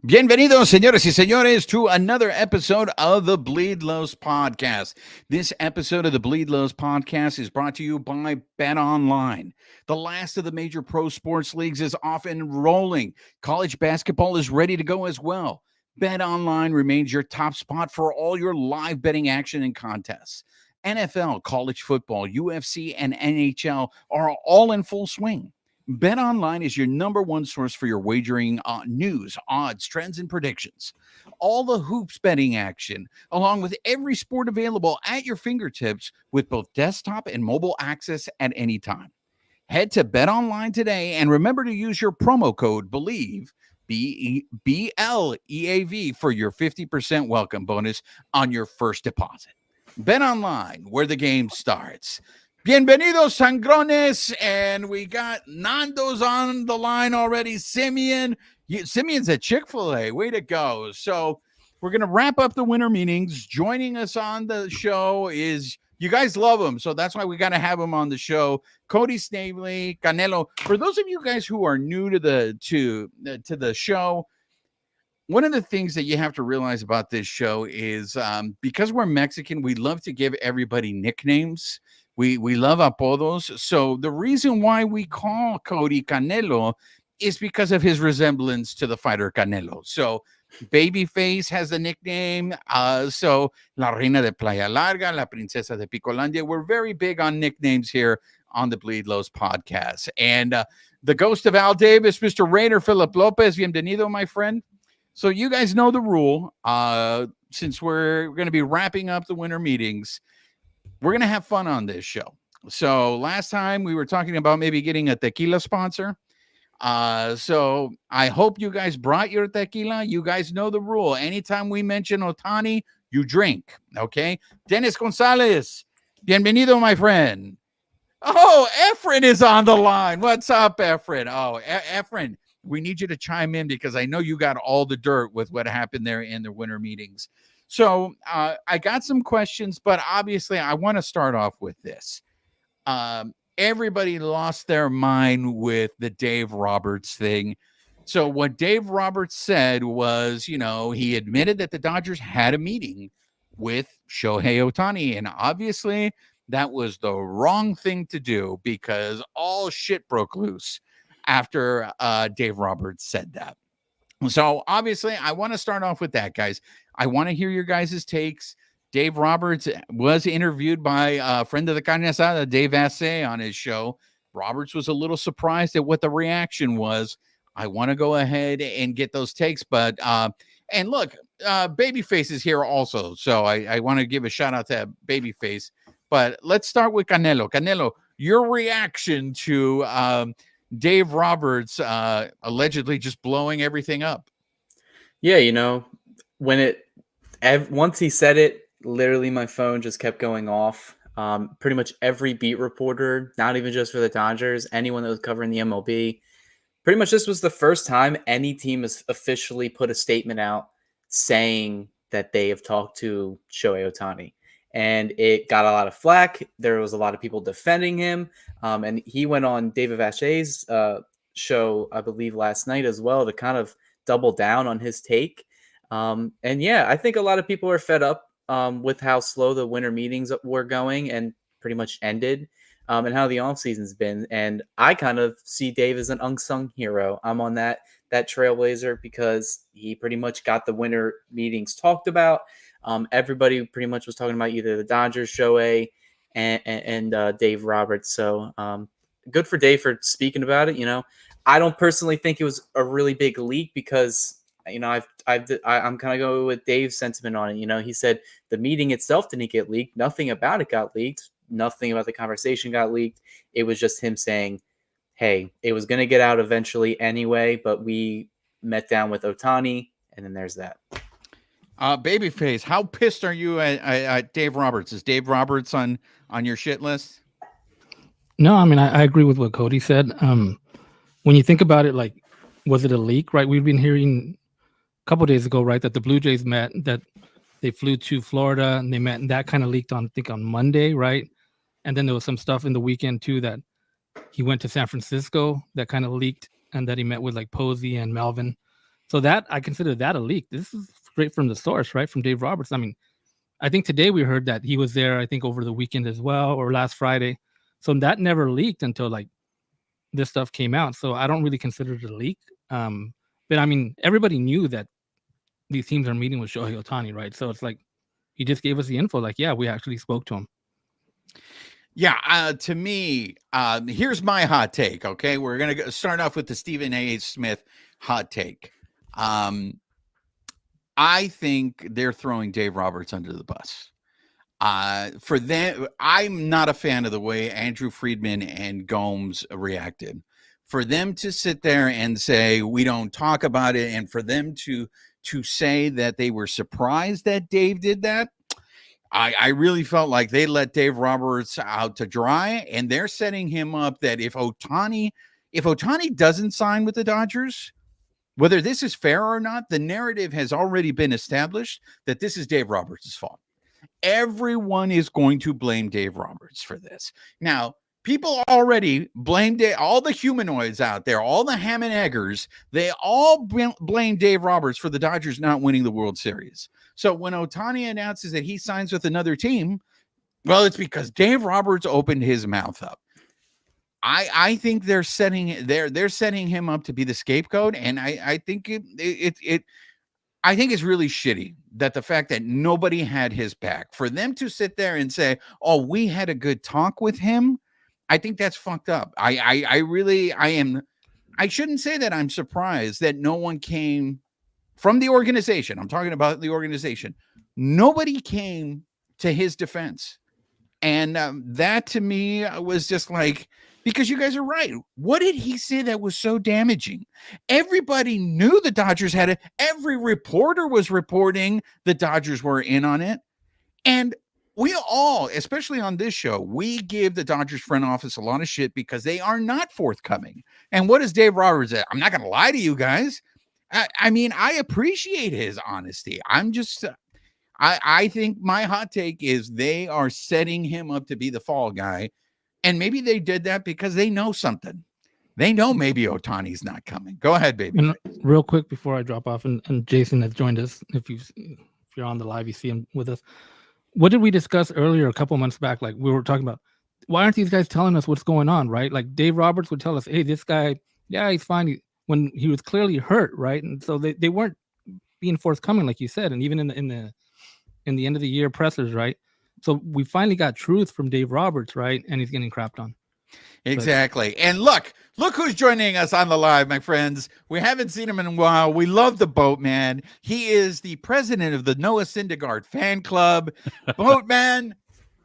Bienvenidos, señores y señores, to another episode of the Bleed Lows Podcast. This episode of the Bleed Lows Podcast is brought to you by Bet Online. The last of the major pro sports leagues is off and rolling. College basketball is ready to go as well. Bet Online remains your top spot for all your live betting action and contests. NFL, college football, UFC, and NHL are all in full swing. BetOnline is your number one source for your wagering news, odds, trends, and predictions. All the hoops betting action, along with every sport available at your fingertips with both desktop and mobile access at any time. Head to BetOnline today and remember to use your promo code BELIEVE, BLEAV, for your 50% welcome bonus on your first deposit. BetOnline, where the game starts. Bienvenidos, sangrones, and we got Nando's on the line already. Simeon's at Chick-fil-A. Way to go. So we're going to wrap up the winter meetings. Joining us on the show is, you guys love him, so that's why we got to have him on the show, Cody Snavely, Canelo. For those of you guys who are new to the show, one of the things that you have to realize about this show is because we're Mexican, we love to give everybody nicknames. We love apodos. So the reason why we call Cody Canelo is because of his resemblance to the fighter Canelo. So Babyface has a nickname. So La Reina de Playa Larga, La Princesa de Picolandia. We're very big on nicknames here on the Bleed Lows podcast. And the ghost of Al Davis, Mr. Raider Philip Lopez. Bienvenido, my friend. So you guys know the rule. Since we're going to be wrapping up the winter meetings, we're going to have fun on this show. So last time we were talking about maybe getting a tequila sponsor. So I hope you guys brought your tequila. You guys know the rule. Anytime we mention Ohtani, you drink. Okay. Dennis Gonzalez. Bienvenido, my friend. Oh, Efren is on the line. What's up, Efren? Oh, Efren, we need you to chime in because I know you got all the dirt with what happened there in the winter meetings. So I got some questions, but obviously I want to start off with this. Everybody lost their mind with the Dave Roberts thing. So what Dave Roberts said was, he admitted that the Dodgers had a meeting with Shohei Ohtani. And obviously that was the wrong thing to do because all shit broke loose after Dave Roberts said that. So obviously I want to start off with that, guys. I want to hear your guys' takes. Dave Roberts was interviewed by a friend of the Carne Asada, Dave Assay, on his show. Roberts was a little surprised at what the reaction was. I want to go ahead and get those takes. But, and look, Babyface is here also. So I want to give a shout out to Babyface. But let's start with Canelo. Canelo, your reaction to Dave Roberts allegedly just blowing everything up. Yeah, once he said it, literally my phone just kept going off. Pretty much every beat reporter, not even just for the Dodgers, anyone that was covering the MLB, pretty much this was the first time any team has officially put a statement out saying that they have talked to Shohei Ohtani. And it got a lot of flack. There was a lot of people defending him. And he went on David Vachey's show, I believe, last night as well to kind of double down on his take. And yeah, I think a lot of people are fed up with how slow the winter meetings were going and pretty much ended, and how the offseason's been. And I kind of see Dave as an unsung hero. I'm on that trailblazer because he pretty much got the winter meetings talked about. Everybody pretty much was talking about either the Dodgers, Shohei, and Dave Roberts. So good for Dave for speaking about it. I don't personally think it was a really big leak because I'm kind of going with Dave's sentiment on it. He said the meeting itself didn't get leaked. Nothing about it got leaked. Nothing about the conversation got leaked. It was just him saying, hey, it was going to get out eventually anyway, but we met down with Ohtani, and then there's that. Babyface, how pissed are you at Dave Roberts? Is Dave Roberts on your shit list? No, I mean, I agree with what Cody said. When you think about it, like, was it a leak, right? We've been hearing a couple of days ago, right, that the Blue Jays met, that they flew to Florida and they met, and that kind of leaked on Monday, right? And then there was some stuff in the weekend too that he went to San Francisco that kind of leaked, and that he met with like Posey and Melvin. So that I consider that a leak. This is straight from the source, right? From Dave Roberts. I mean, I think today we heard that he was there, I think over the weekend as well, or last Friday. So that never leaked until like this stuff came out. So I don't really consider it a leak. But I mean, everybody knew that these teams are meeting with Shohei Ohtani, right? So it's like, he just gave us the info. Like, yeah, we actually spoke to him. Yeah, to me, here's my hot take. Okay, we're gonna start off with the Stephen A. Smith hot take. I think they're throwing Dave Roberts under the bus. For them, I'm not a fan of the way Andrew Friedman and Gomes reacted. For them to sit there and say we don't talk about it, and for them to say that they were surprised that Dave did that, I really felt like they let Dave Roberts out to dry, and they're setting him up that if Ohtani doesn't sign with the Dodgers, whether this is fair or not, the narrative has already been established that this is Dave Roberts' fault. Everyone is going to blame Dave Roberts for this. Now, people already blamed all the humanoids out there, all the ham and eggers. They all blame Dave Roberts for the Dodgers not winning the World Series. So when Ohtani announces that he signs with another team, well, it's because Dave Roberts opened his mouth up. I think they're setting him up to be the scapegoat, and I think I think it's really shitty that the fact that nobody had his back, for them to sit there and say, "Oh, we had a good talk with him." I think that's fucked up. I shouldn't say that I'm surprised that no one came from the organization. I'm talking about the organization. Nobody came to his defense. And that to me was just like, because you guys are right. What did he say that was so damaging? Everybody knew the Dodgers had it. Every reporter was reporting the Dodgers were in on it. And we all, especially on this show, we give the Dodgers front office a lot of shit because they are not forthcoming. And what does Dave Roberts say? I'm not going to lie to you guys. I mean, I appreciate his honesty. I think my hot take is they are setting him up to be the fall guy. And maybe they did that because they know something. They know maybe Ohtani's not coming. Go ahead, baby. And real quick before I drop off, and Jason has joined us. If you're on the live, you see him with us. What did we discuss earlier a couple months back? Like we were talking about, why aren't these guys telling us what's going on, right? Like Dave Roberts would tell us, hey, this guy, yeah, he's fine. When he was clearly hurt, right? And so they weren't being forthcoming, like you said, and even in the end of the year pressers, right? So we finally got truth from Dave Roberts, right? And he's getting crapped on. Exactly. But, and look who's joining us on the live, my friends. We haven't seen him in a while. We love the Boatman. He is the president of the Noah Syndergaard fan club. Boatman,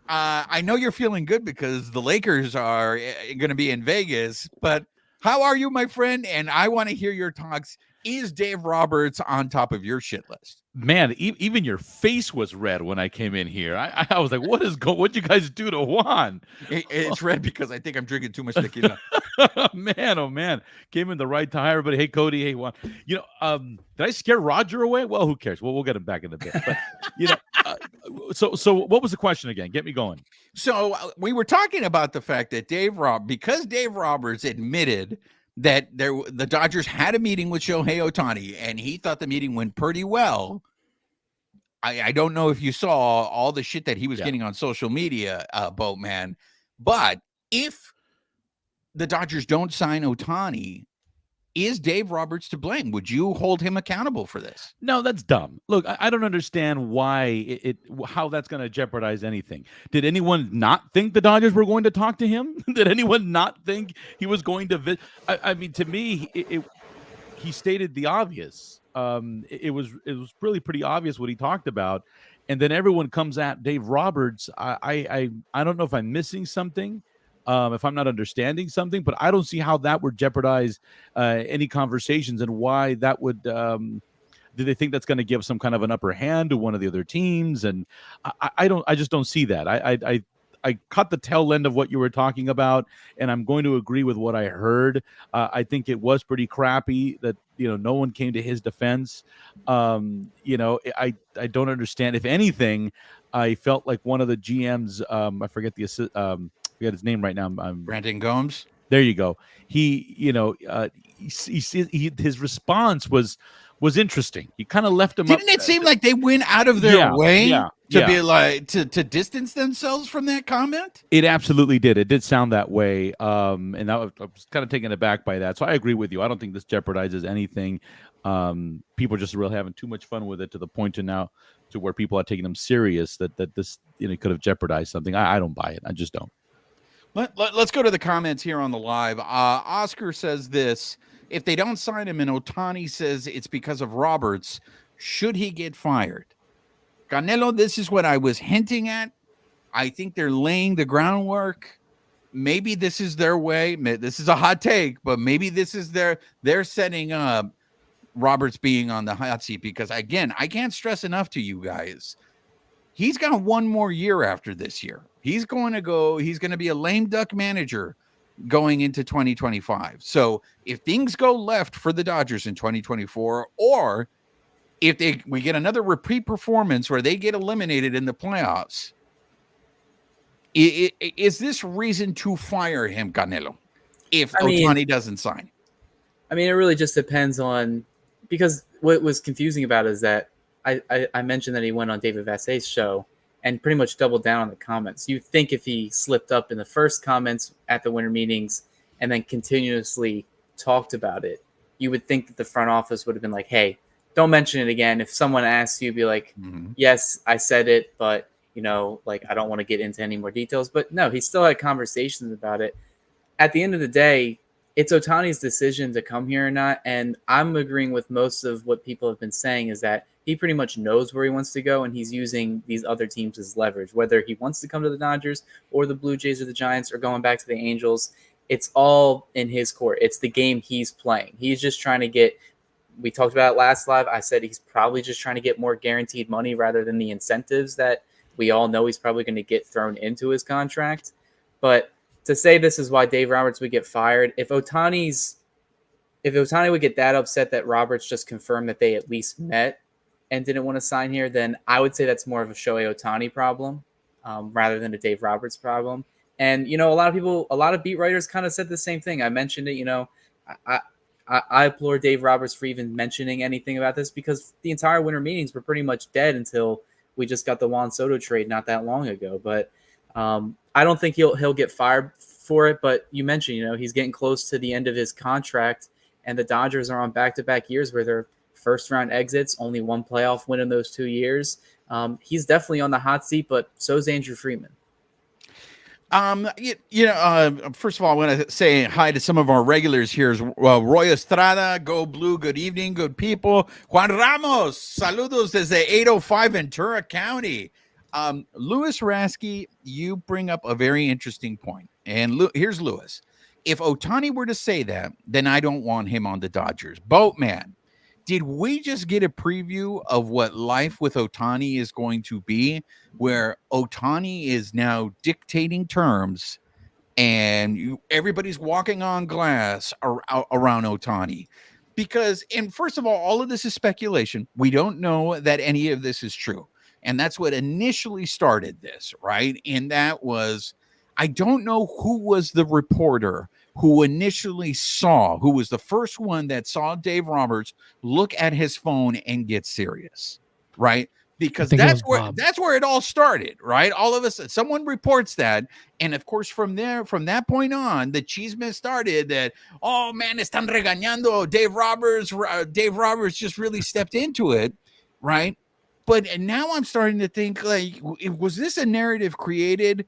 I know you're feeling good because the Lakers are going to be in Vegas, but how are you, my friend? And I want to hear your talks. Is Dave Roberts on top of your shit list? Man, even your face was red when I came in here. I was like, what'd you guys do to Juan? It's red because I think I'm drinking too much tequila. Man, oh man. Came in the right time. Everybody, hey, Cody, hey, Juan. You know, did I scare Roger away? Well, who cares? Well, we'll get him back in a bit. But, you know, so what was the question again? Get me going. So we were talking about the fact that because Dave Roberts admitted that the Dodgers had a meeting with Shohei Ohtani, and he thought the meeting went pretty well. I don't know if you saw all the shit that he was getting on social media, Boatman, but if the Dodgers don't sign Ohtani, is Dave Roberts to blame? Would you hold him accountable for this? No, that's dumb. Look, I don't understand why how that's going to jeopardize anything. Did anyone not think the Dodgers were going to talk to him? Did anyone not think he was going to I mean, to me, he stated the obvious. It was really pretty obvious what he talked about, and then everyone comes at Dave Roberts. I don't know if I'm missing something. If I'm not understanding something, but I don't see how that would jeopardize any conversations, and why that would. Do they think that's going to give some kind of an upper hand to one of the other teams? And I just don't see that. I caught the tail end of what you were talking about, and I'm going to agree with what I heard. I think it was pretty crappy that no one came to his defense. I don't understand. If anything, I felt like one of the GMs. I forget his name right now. Brandon Gomes. There you go. He his response was was interesting. He kind of left him Didn't up. it seem like they went out of their way to be like to distance themselves from that comment? It absolutely did. It did sound that way. And I was kind of taken aback by that. So I agree with you. I don't think this jeopardizes anything. People are just really having too much fun with it to the point to where people are taking them serious that this could have jeopardized something. I don't buy it. I just don't. Let's go to the comments here on the live. Oscar says this: if they don't sign him and Ohtani says it's because of Roberts, should he get fired? Canelo, this is what I was hinting at. I think they're laying the groundwork. Maybe this is their way. This is a hot take, but maybe this is they're setting up Roberts being on the hot seat, because again, I can't stress enough to you guys. He's got one more year after this year. He's going to be a lame duck manager going into 2025. So if things go left for the Dodgers in 2024, or if we get another repeat performance where they get eliminated in the playoffs, is this reason to fire him, Canelo, if Ohtani doesn't sign? I mean, it really just depends on, because what was confusing about it is that I mentioned that he went on David Vassay's show and pretty much doubled down on the comments. You think if he slipped up in the first comments at the winter meetings and then continuously talked about it, you would think that the front office would have been like, hey, don't mention it again. If someone asks you, be like, yes, I said it, but I don't want to get into any more details. But no, he still had conversations about it. At the end of the day, it's Ohtani's decision to come here or not. And I'm agreeing with most of what people have been saying, is that he pretty much knows where he wants to go, and he's using these other teams as leverage, whether he wants to come to the Dodgers or the Blue Jays or the Giants or going back to the Angels. It's all in his court. It's the game he's playing. He's just trying to get, we talked about it last live. I said he's probably just trying to get more guaranteed money rather than the incentives that we all know he's probably going to get thrown into his contract. But to say this is why Dave Roberts would get fired, if Ohtani would get that upset that Roberts just confirmed that they at least met and didn't want to sign here, then I would say that's more of a Shohei Ohtani problem rather than a Dave Roberts problem. And, a lot of beat writers kind of said the same thing. I mentioned it, I implore Dave Roberts for even mentioning anything about this, because the entire winter meetings were pretty much dead until we just got the Juan Soto trade not that long ago. But I don't think he'll get fired for it. But you mentioned, he's getting close to the end of his contract, and the Dodgers are on back-to-back years where they're first-round exits, only one playoff win in those 2 years. He's definitely on the hot seat, but so is Andrew Friedman. First of all, I want to say hi to some of our regulars here. Roy Estrada, go Blue, good evening, good people. Juan Ramos, saludos desde 805 Ventura County. Louis Rasky, you bring up a very interesting point. And here's Louis. If Ohtani were to say that, then I don't want him on the Dodgers. Boatman, did we just get a preview of what life with Ohtani is going to be, where Ohtani is now dictating terms and everybody's walking on glass around Ohtani? Because, and first of all of this is speculation. We don't know that any of this is true. And that's what initially started this, right? And that was, I don't know who was the reporter who initially who was the first one that saw Dave Roberts look at his phone and get serious, right? Because that's where it all started, right? All of us, someone reports that. And of course, from that point on, the chisme started that, oh man, están regañando Dave Roberts. Dave Roberts just really stepped into it, right? But now I'm starting to think, like, was this a narrative created?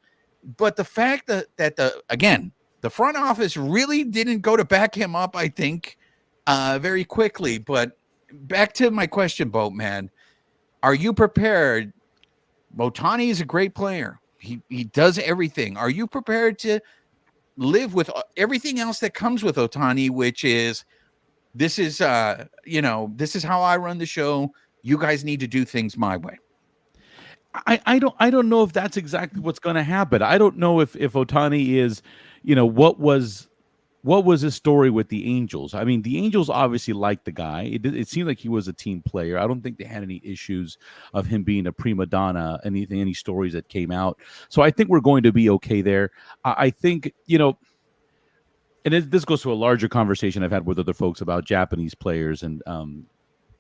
But the fact that the front office really didn't go to back him up, I think, very quickly. But back to my question, Boatman, are you prepared? Ohtani is a great player. He does everything. Are you prepared to live with everything else that comes with Ohtani, which is, this is how I run the show. You guys need to do things my way. I don't know if that's exactly what's going to happen. I don't know if Ohtani is, what was his story with the Angels? I mean, the Angels obviously liked the guy. It seemed like he was a team player. I don't think they had any issues of him being a prima donna, any stories that came out. So I think we're going to be okay there. I think, and this goes to a larger conversation I've had with other folks about Japanese players and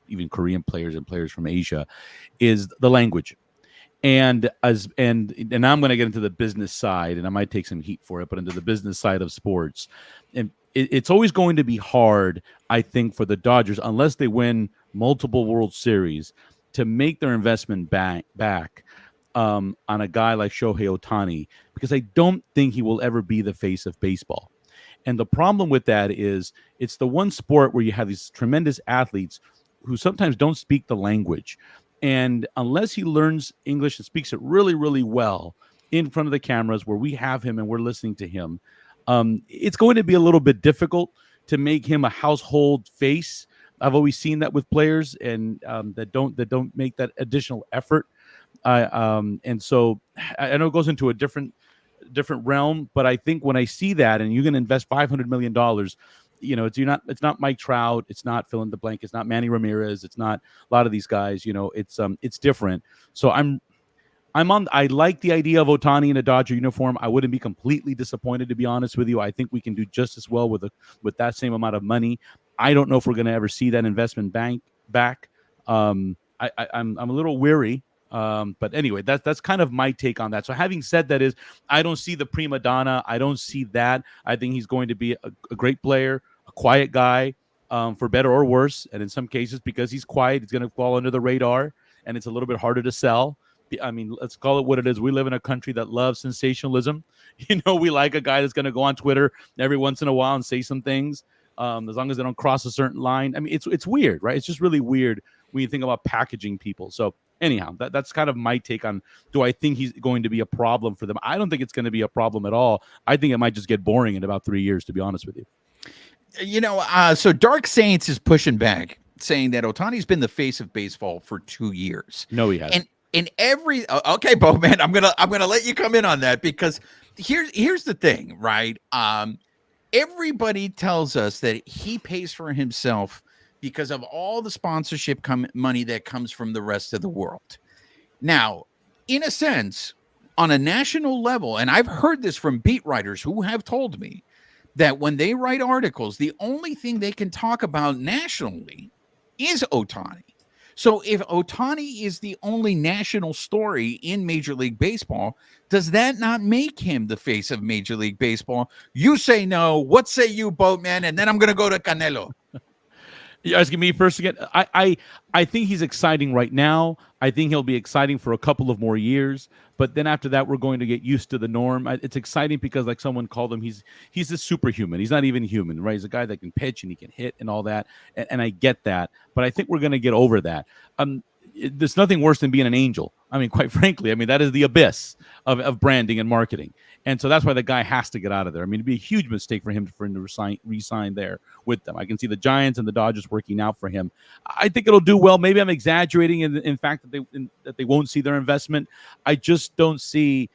even Korean players and players from Asia, is the language. And now I'm going to get into the business side, and I might take some heat for it, but into the business side of sports. And it's always going to be hard, I think, for the Dodgers, unless they win multiple World Series, to make their investment back on a guy like Shohei Ohtani, because I don't think he will ever be the face of baseball. And the problem with that is it's the one sport where you have these tremendous athletes who sometimes don't speak the language. And unless he learns English and speaks it really, really well in front of the cameras where we have him and we're listening to him, it's going to be a little bit difficult to make him a household face. I've always seen that with players and that don't make that additional effort. And so I know it goes into a different realm, but I think when I see that, and you're going to invest $500 million, it's not Mike Trout, it's not fill in the blank, it's not Manny Ramirez, it's not a lot of these guys, it's different. So I like the idea of Ohtani in a Dodger uniform. I wouldn't be completely disappointed, to be honest with you. I think we can do just as well with that same amount of money. I don't know if we're going to ever see that investment back. I'm a little weary. But anyway, that's kind of my take on that. So having said that, I don't see the prima donna. I don't see that. I think he's going to be a great player, a quiet guy, for better or worse. And in some cases, because he's quiet, he's going to fall under the radar, and it's a little bit harder to sell. I mean, let's call it what it is. We live in a country that loves sensationalism. We like a guy that's going to go on Twitter every once in a while and say some things, as long as they don't cross a certain line. I mean, it's weird, right? It's just really weird when you think about packaging people. So anyhow, that's kind of my take on, do I think he's going to be a problem for them? I don't think it's going to be a problem at all. I think it might just get boring in about 3 years, to be honest with you. So Dark Saints is pushing back, saying that Ohtani's been the face of baseball for 2 years. No, he hasn't. And in every okay, Bo, man, I'm gonna let you come in on that, because here's the thing, right? Everybody tells us that he pays for himself because of all the sponsorship money that comes from the rest of the world. Now, in a sense, on a national level, and I've heard this from beat writers who have told me that when they write articles, the only thing they can talk about nationally is Ohtani. So if Ohtani is the only national story in Major League Baseball, does that not make him the face of Major League Baseball? You say no. What say you, Boatman? And then I'm going to go to Canelo. You're asking me first again. I think he's exciting right now. I think he'll be exciting for a couple of more years, but then after that, we're going to get used to the norm. It's exciting because, like someone called him, he's a superhuman. He's not even human, right? He's a guy that can pitch and he can hit and all that, and I get that. But I think we're going to get over that. There's nothing worse than being an angel. I mean, quite frankly, that is the abyss of branding and marketing. And so that's why the guy has to get out of there. I mean, it'd be a huge mistake for him to resign there with them. I can see the Giants and the Dodgers working out for him. I think it'll do well. Maybe I'm exaggerating in fact that they won't see their investment. I just don't see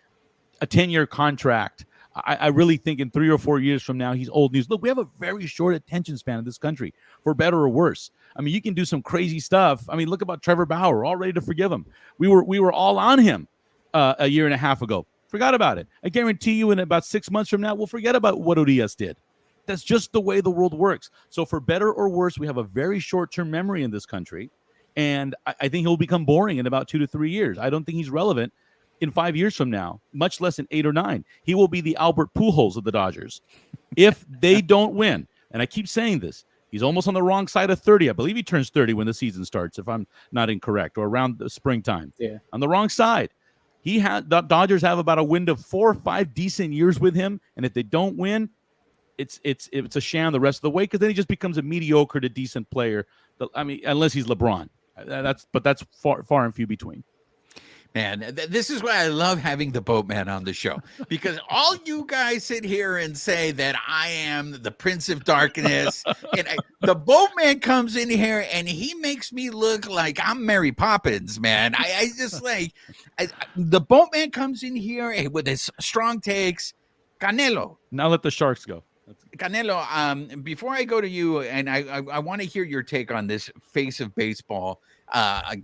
a 10-year contract. I really think in 3 or 4 years from now, he's old news. Look, we have a very short attention span in this country, for better or worse. I mean, you can do some crazy stuff. I mean, look about Trevor Bauer. We're all ready to forgive him. We were all on him a year and a half ago. Forgot about it. I guarantee you in about 6 months from now, we'll forget about what Urias did. That's just the way the world works. So for better or worse, we have a very short-term memory in this country, and I think he'll become boring in about 2 to 3 years. I don't think he's relevant in 5 years from now, much less in 8 or 9. He will be the Albert Pujols of the Dodgers if they don't win. And I keep saying this. He's almost on the wrong side of 30. I believe he turns 30 when the season starts, if I'm not incorrect, or around the springtime. Yeah. On the wrong side. The Dodgers have about a window of 4 or 5 decent years with him, and if they don't win, it's a sham the rest of the way, because then he just becomes a mediocre to decent player. I mean, unless he's LeBron. That's far and few between. Man, this is why I love having the Boatman on the show, because all you guys sit here and say that I am the Prince of Darkness, and the Boatman comes in here and he makes me look like I'm Mary Poppins, man. I just the Boatman comes in here with his strong takes. Canelo. Now let the Sharks go. Canelo, before I go to you, and I want to hear your take on this face of baseball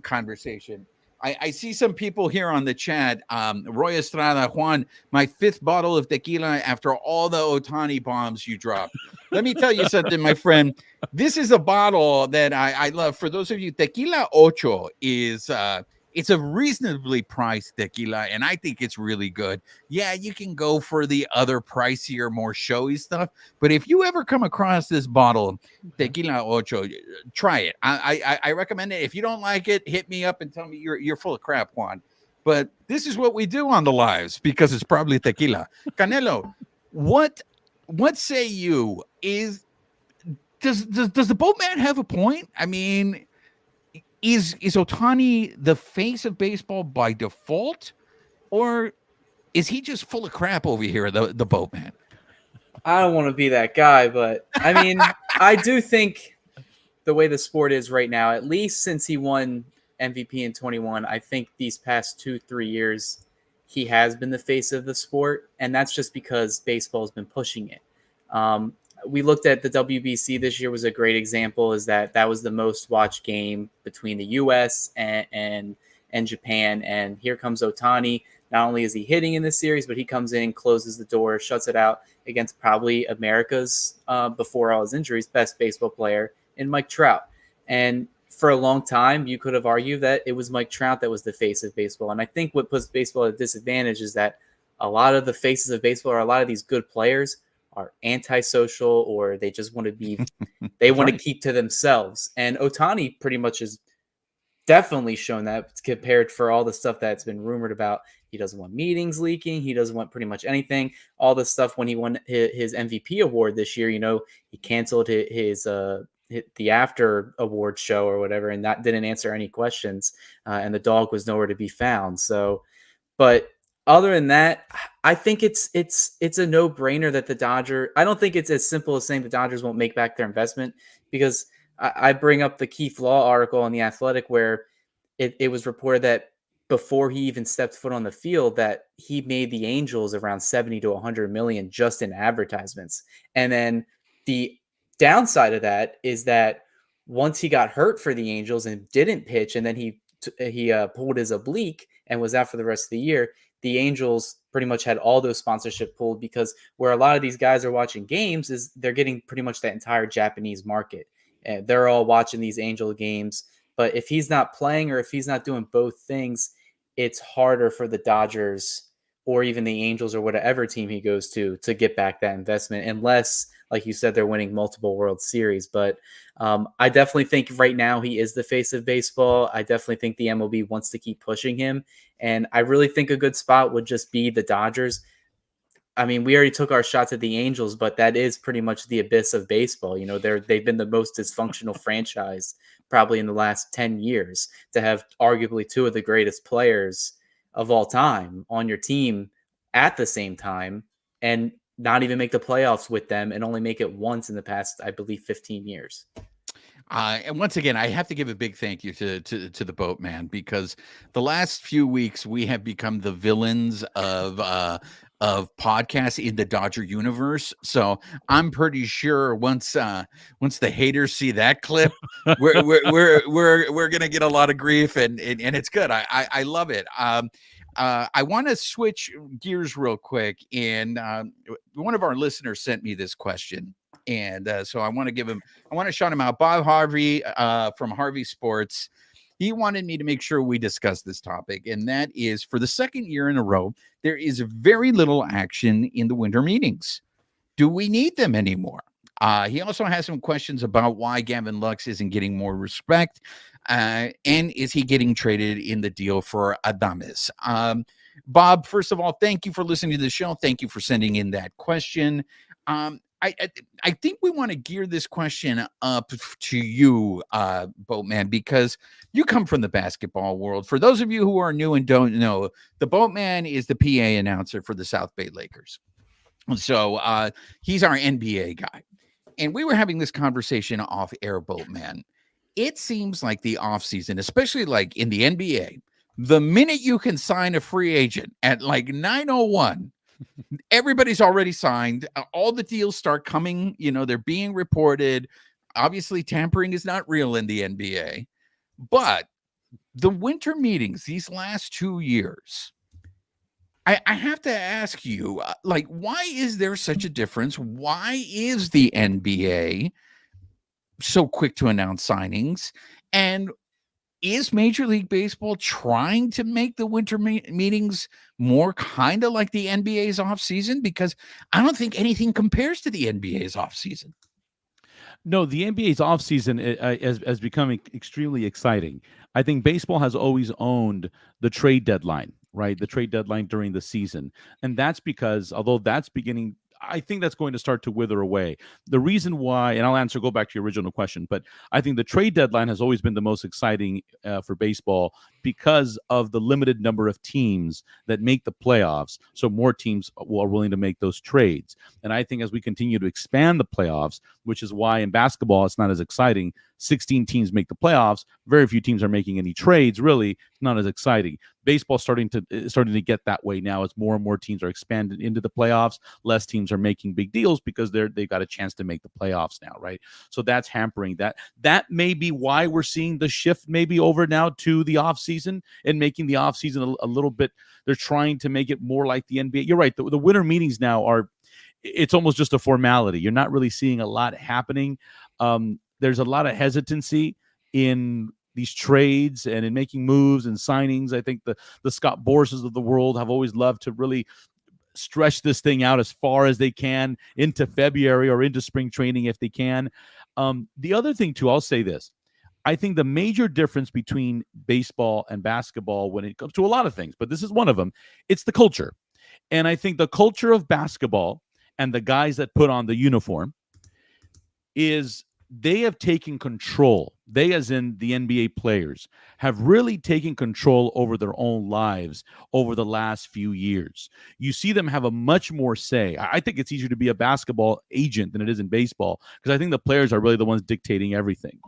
conversation. I see some people here on the chat. Roy Estrada, Juan, my 5th bottle of tequila after all the Ohtani bombs you dropped. Let me tell you something, my friend. This is a bottle that I love. For those of you, Tequila Ocho is it's a reasonably priced tequila, and I think it's really good. Yeah, you can go for the other pricier, more showy stuff, but if you ever come across this bottle, Tequila Ocho, try it. I recommend it. If you don't like it, hit me up and tell me you're full of crap, Juan. But this is what we do on the lives because it's probably tequila. Canelo, what say you? Does the boatman have a point? I mean, is Ohtani the face of baseball by default, or is he just full of crap over here, the boatman? I don't want to be that guy, but I mean, I do think the way the sport is right now, at least since he won MVP in 21, I think these past 2-3 years, he has been the face of the sport. And that's just because baseball has been pushing it. We looked at the WBC this year was a great example, is that was the most watched game between the US and Japan. And here comes Ohtani. Not only is he hitting in this series, but he comes in, closes the door, shuts it out against probably America's, before all his injuries, best baseball player in Mike Trout. And for a long time, you could have argued that it was Mike Trout that was the face of baseball. And I think what puts baseball at a disadvantage is that a lot of the faces of baseball, or a lot of these good players, are antisocial, or they just want to be, they want to keep to themselves. And Ohtani pretty much has definitely shown that, compared for all the stuff that's been rumored about. He doesn't want meetings leaking. He doesn't want pretty much anything. All the stuff when he won his MVP award this year, he canceled his the after award show or whatever, and that didn't answer any questions. And the dog was nowhere to be found. So, but other than that, I think it's a no-brainer that the Dodgers. I don't think it's as simple as saying the Dodgers won't make back their investment, because I bring up the Keith Law article on The Athletic where it was reported that before he even stepped foot on the field, that he made the Angels around 70 to 100 million just in advertisements. And then the downside of that is that once he got hurt for the Angels and didn't pitch, and then he pulled his oblique and was out for the rest of the year, the Angels pretty much had all those sponsorship pulled, because where a lot of these guys are watching games is they're getting pretty much that entire Japanese market. And they're all watching these Angel games. But if he's not playing, or if he's not doing both things, it's harder for the Dodgers or even the Angels or whatever team he goes to get back that investment, unless, like you said, they're winning multiple World Series. But I definitely think right now he is the face of baseball. I definitely think the MLB wants to keep pushing him. And I really think a good spot would just be the Dodgers. I mean, we already took our shots at the Angels, but that is pretty much the abyss of baseball. They've been the most dysfunctional franchise probably in the last 10 years, to have arguably two of the greatest players of all time on your team at the same time, and not even make the playoffs with them, and only make it once in the past, I believe, 15 years. And once again, I have to give a big thank you to the boatman, because the last few weeks we have become the villains of podcasts in the Dodger universe. So I'm pretty sure once the haters see that clip, we're gonna get a lot of grief, and it's good. I love it. I want to switch gears real quick, and one of our listeners sent me this question. And so I want to shout him out. Bob Harvey from Harvey Sports. He wanted me to make sure we discuss this topic. And that is, for the second year in a row, there is very little action in the winter meetings. Do we need them anymore? He also has some questions about why Gavin Lux isn't getting more respect. And is he getting traded in the deal for Adames? Bob, first of all, thank you for listening to the show. Thank you for sending in that question. I think we want to gear this question up to you, Boatman, because you come from the basketball world. For those of you who are new and don't know, the Boatman is the PA announcer for the South Bay Lakers. So he's our NBA guy. And we were having this conversation off air, Boatman. It seems like the offseason, especially like in the NBA, the minute you can sign a free agent at like 9:01, everybody's already signed. All the deals start coming. They're being reported. Obviously, tampering is not real in the NBA. But the winter meetings these last 2 years, I have to ask you, like, why is there such a difference? Why is the NBA so quick to announce signings? And is Major League Baseball trying to make the winter meetings more kind of like the NBA's offseason? Because I don't think anything compares to the NBA's offseason. No, the NBA's offseason has become extremely exciting. I think baseball has always owned the trade deadline, right? The trade deadline during the season. And that's because, although that's beginning, I think that's going to start to wither away. The reason why, and I'll go back to your original question, but I think the trade deadline has always been the most exciting for baseball because of the limited number of teams that make the playoffs. So more teams are willing to make those trades. And I think as we continue to expand the playoffs, which is why in basketball it's not as exciting, 16 teams make the playoffs, very few teams are making any trades, really not as exciting. Baseball's starting to get that way now as more and more teams are expanded into the playoffs. Less teams are making big deals because they've got a chance to make the playoffs now, right? So that's hampering that. That may be why we're seeing the shift maybe over now to the offseason and making the offseason a little bit, they're trying to make it more like the NBA. You're right. The winter meetings now it's almost just a formality. You're not really seeing a lot happening. There's a lot of hesitancy in these trades and in making moves and signings. I think the Scott Borses of the world have always loved to really stretch this thing out as far as they can into February or into spring training if they can. The other thing too, I'll say this. I think the major difference between baseball and basketball when it comes to a lot of things, but this is one of them, it's the culture. And I think the culture of basketball and the guys that put on the uniform is they have taken control. They, as in the NBA players, have really taken control over their own lives over the last few years. You see them have a much more say. I think it's easier to be a basketball agent than it is in baseball because I think the players are really the ones dictating everything.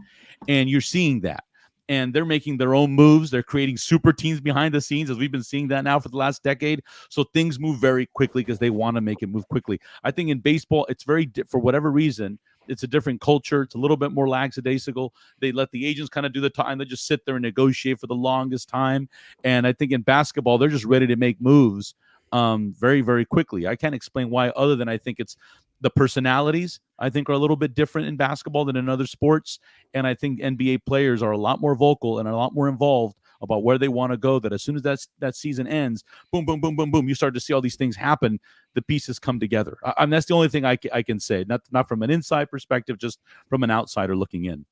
And you're seeing that. And they're making their own moves. They're creating super teams behind the scenes, as we've been seeing that now for the last decade. So things move very quickly because they want to make it move quickly. I think in baseball, it's for whatever reason, it's a different culture. It's a little bit more lackadaisical. They let the agents kind of do the time. They just sit there and negotiate for the longest time. And I think in basketball, they're just ready to make moves very, very quickly. I can't explain why, other than I think it's the personalities, I think, are a little bit different in basketball than in other sports. And I think NBA players are a lot more vocal and a lot more involved about where they want to go, that as soon as that season ends, boom, boom, boom, boom, boom, you start to see all these things happen. The pieces come together. And that's the only thing I can say, not from an inside perspective, just from an outsider looking in.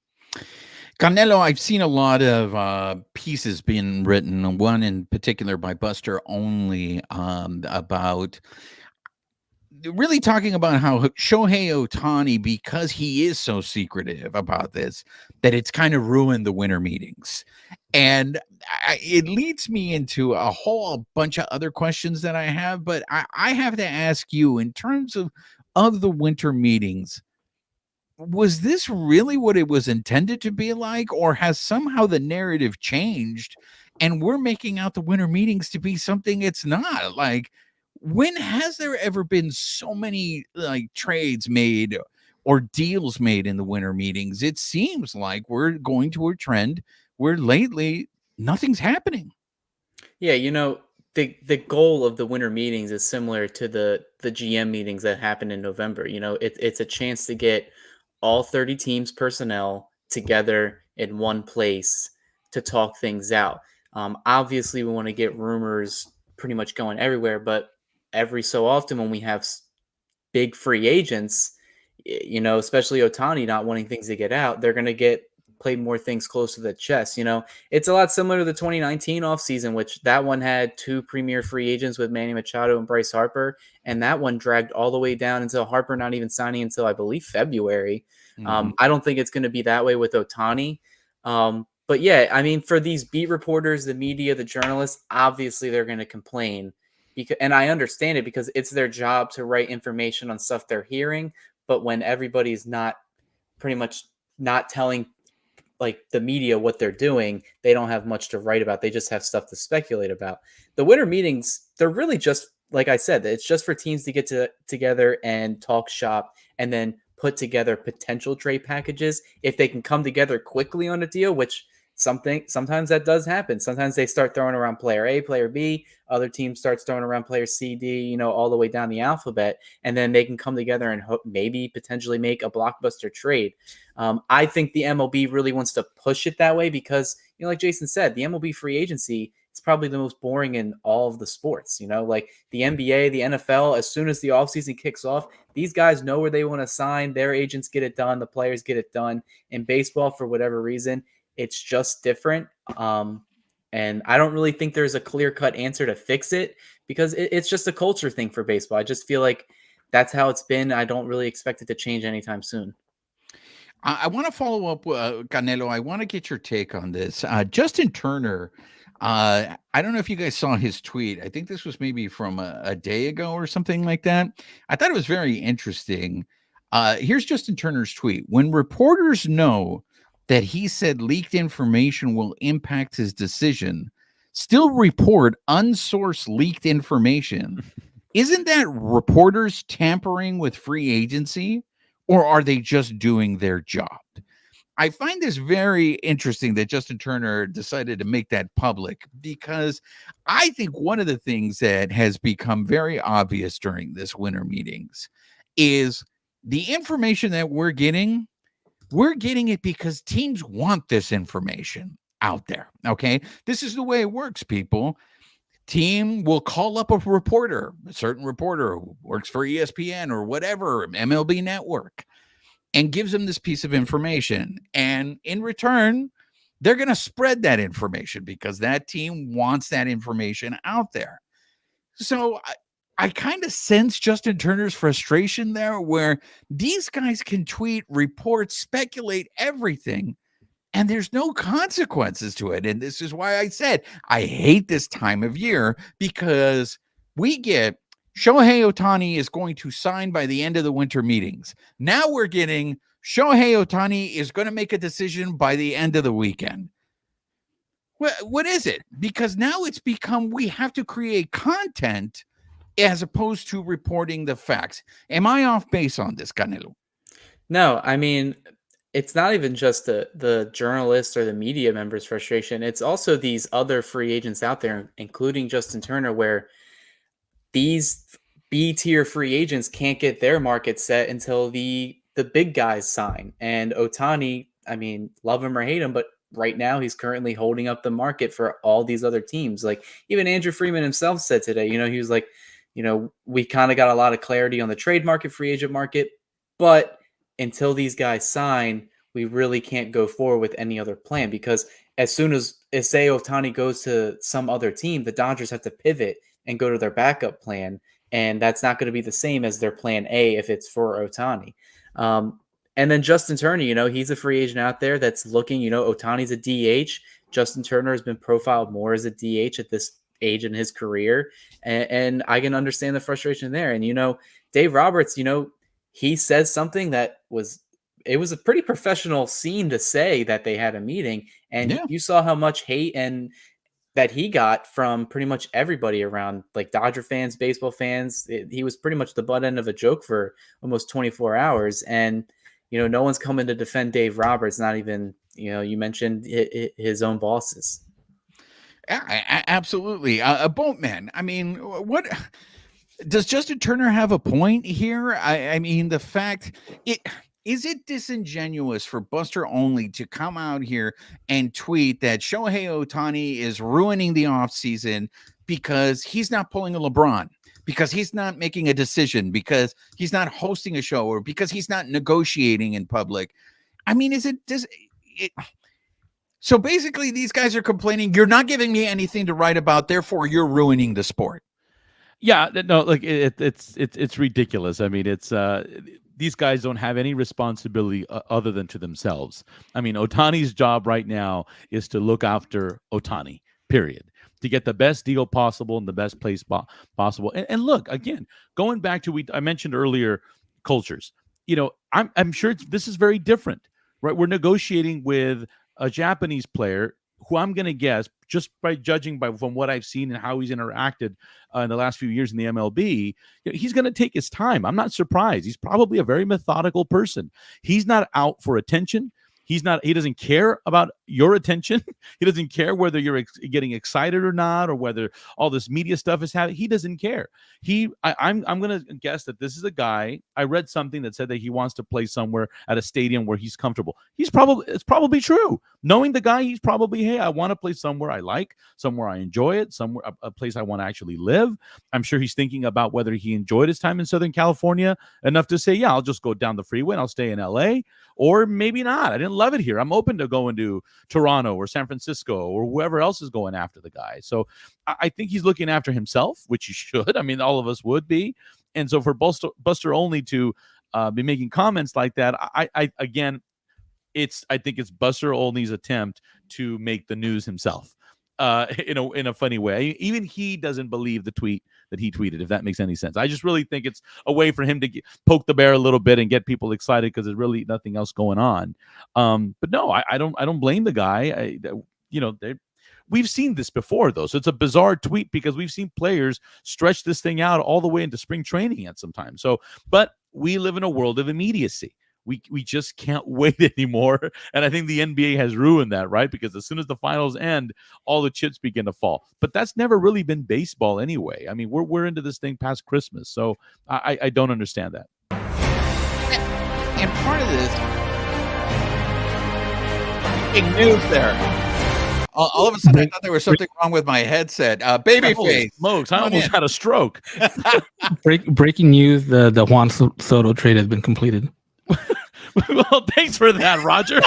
Canelo, I've seen a lot of pieces being written, one in particular by Buster Only, about really talking about how Shohei Ohtani, because he is so secretive about this, that it's kind of ruined the winter meetings. And it leads me into a whole bunch of other questions that I have, but I have to ask you, in terms of the winter meetings, was this really what it was intended to be like, or has somehow the narrative changed and we're making out the winter meetings to be something it's not? Like, when has there ever been so many like trades made or deals made in the winter meetings? It seems like we're going to a trend where lately nothing's happening. Yeah, the goal of the winter meetings is similar to the GM meetings that happen in November. It's a chance to get all 30 teams personnel together in one place to talk things out. Obviously, we want to get rumors pretty much going everywhere, but every so often when we have big free agents, especially Ohtani not wanting things to get out, they're going to play more things close to the chest. It's a lot similar to the 2019 offseason, which that one had two premier free agents with Manny Machado and Bryce Harper. And that one dragged all the way down until Harper not even signing until, I believe, February. Mm-hmm. I don't think it's going to be that way with Ohtani. But yeah, I mean, for these beat reporters, the media, the journalists, obviously they're going to complain. And I understand it because it's their job to write information on stuff they're hearing. But when everybody's pretty much not telling like the media what they're doing, they don't have much to write about. They just have stuff to speculate about. The winter meetings, they're really just, like I said, it's just for teams to get together and talk shop and then put together potential trade packages. If they can come together quickly on a deal, which sometimes that does happen. Sometimes they start throwing around player A, player B, other teams starts throwing around player C, D, all the way down the alphabet, and then they can come together and maybe potentially make a blockbuster trade. I think the MLB really wants to push it that way because, like Jason said, the MLB free agency is probably the most boring in all of the sports. Like the NBA, the NFL, as soon as the offseason kicks off, these guys know where they want to sign. Their agents get it done. The players get it done. In baseball, for whatever reason, it's just different. And I don't really think there's a clear-cut answer to fix it because it's just a culture thing for baseball. I just feel like that's how it's been. I don't really expect it to change anytime soon. I want to follow up, Canelo. I want to get your take on this. Justin Turner, I don't know if you guys saw his tweet. I think this was maybe from a day ago or something like that. I thought it was very interesting. Here's Justin Turner's tweet. When reporters know that he said leaked information will impact his decision, still report unsourced leaked information. Isn't that reporters tampering with free agency, or are they just doing their job? I find this very interesting that Justin Turner decided to make that public, because I think one of the things that has become very obvious during this winter meetings is the information that we're getting it because teams want this information out there. Okay. This is the way it works, people. Team will call up a reporter, a certain reporter who works for ESPN or whatever, MLB network, and gives them this piece of information. And in return, they're going to spread that information because that team wants that information out there. So I kind of sense Justin Turner's frustration there, where these guys can tweet, report, speculate everything, and there's no consequences to it. And this is why I said I hate this time of year, because we get Shohei Ohtani is going to sign by the end of the winter meetings. Now we're getting Shohei Ohtani is going to make a decision by the end of the weekend. What is it? Because now it's become we have to create content as opposed to reporting the facts. Am I off base on this, Canelo? No, I mean, it's not even just the journalists or the media members' frustration. It's also these other free agents out there, including Justin Turner, where these B-tier free agents can't get their market set until the big guys sign. And Ohtani, I mean, love him or hate him, but right now he's currently holding up the market for all these other teams. Like even Andrew Freeman himself said today, he was like, we kind of got a lot of clarity on the trade market, free agent market, but until these guys sign, we really can't go forward with any other plan, because as soon as say Ohtani goes to some other team, the Dodgers have to pivot and go to their backup plan. And that's not going to be the same as their plan A if it's for Ohtani. And then Justin Turner, he's a free agent out there that's looking, Ohtani's a DH. Justin Turner has been profiled more as a DH at this age in his career. And I can understand the frustration there. And, Dave Roberts, he says something that it was a pretty professional scene to say that they had a meeting. And you saw how much hate and that he got from pretty much everybody around, like Dodger fans, baseball fans. He was pretty much the butt end of a joke for almost 24 hours. And, no one's coming to defend Dave Roberts, not even, you mentioned his own bosses. Yeah, absolutely. Boatman, I mean, what does Justin Turner have a point here? I mean, the fact is it disingenuous for Buster Olney to come out here and tweet that Shohei Ohtani is ruining the offseason because he's not pulling a LeBron, because he's not making a decision, because he's not hosting a show, or because he's not negotiating in public? I mean, so basically these guys are complaining, you're not giving me anything to write about, therefore you're ruining the sport. Yeah, no, like it's ridiculous. I mean, it's these guys don't have any responsibility other than to themselves. I mean, Ohtani's job right now is to look after Ohtani, period, to get the best deal possible in the best place possible. And look, again, going back to I mentioned earlier, cultures. I'm sure this is very different, right? We're negotiating with a Japanese player who I'm going to guess, just by judging from what I've seen and how he's interacted in the last few years in the MLB, he's going to take his time. I'm not surprised. He's probably a very methodical person. He's not out for attention. He doesn't care about your attention. He doesn't care whether you're getting excited or not, or whether all this media stuff is happening. He doesn't care. I'm going to guess that this is a guy. I read something that said that he wants to play somewhere at a stadium where he's comfortable. It's probably true. Knowing the guy, he's probably, hey, I want to play somewhere I like, somewhere I enjoy it, somewhere a place I want to actually live. I'm sure he's thinking about whether he enjoyed his time in Southern California enough to say, yeah, I'll just go down the freeway and I'll stay in LA, or maybe not. I didn't love it here. I'm open to going to Toronto or San Francisco or whoever else is going after the guy. So I think he's looking after himself, which he should. I mean, all of us would be. And so for Buster Olney to be making comments like that, I think it's Buster Olney's attempt to make the news himself. In a funny way. Even he doesn't believe the tweet that he tweeted, if that makes any sense. I just really think it's a way for him to poke the bear a little bit and get people excited because there's really nothing else going on. But no, I don't blame the guy. We've seen this before, though. So it's a bizarre tweet because we've seen players stretch this thing out all the way into spring training at some time. So, but we live in a world of immediacy. We just can't wait anymore. And I think the NBA has ruined that, right? Because as soon as the finals end, all the chips begin to fall. But that's never really been baseball anyway. I mean, we're into this thing past Christmas. So I don't understand that. And part of this big news there. All of a sudden, I thought there was something wrong with my headset. Babyface. Smokes, I almost had a stroke. Breaking news: the Juan Soto trade has been completed. Well, thanks for that, Roger.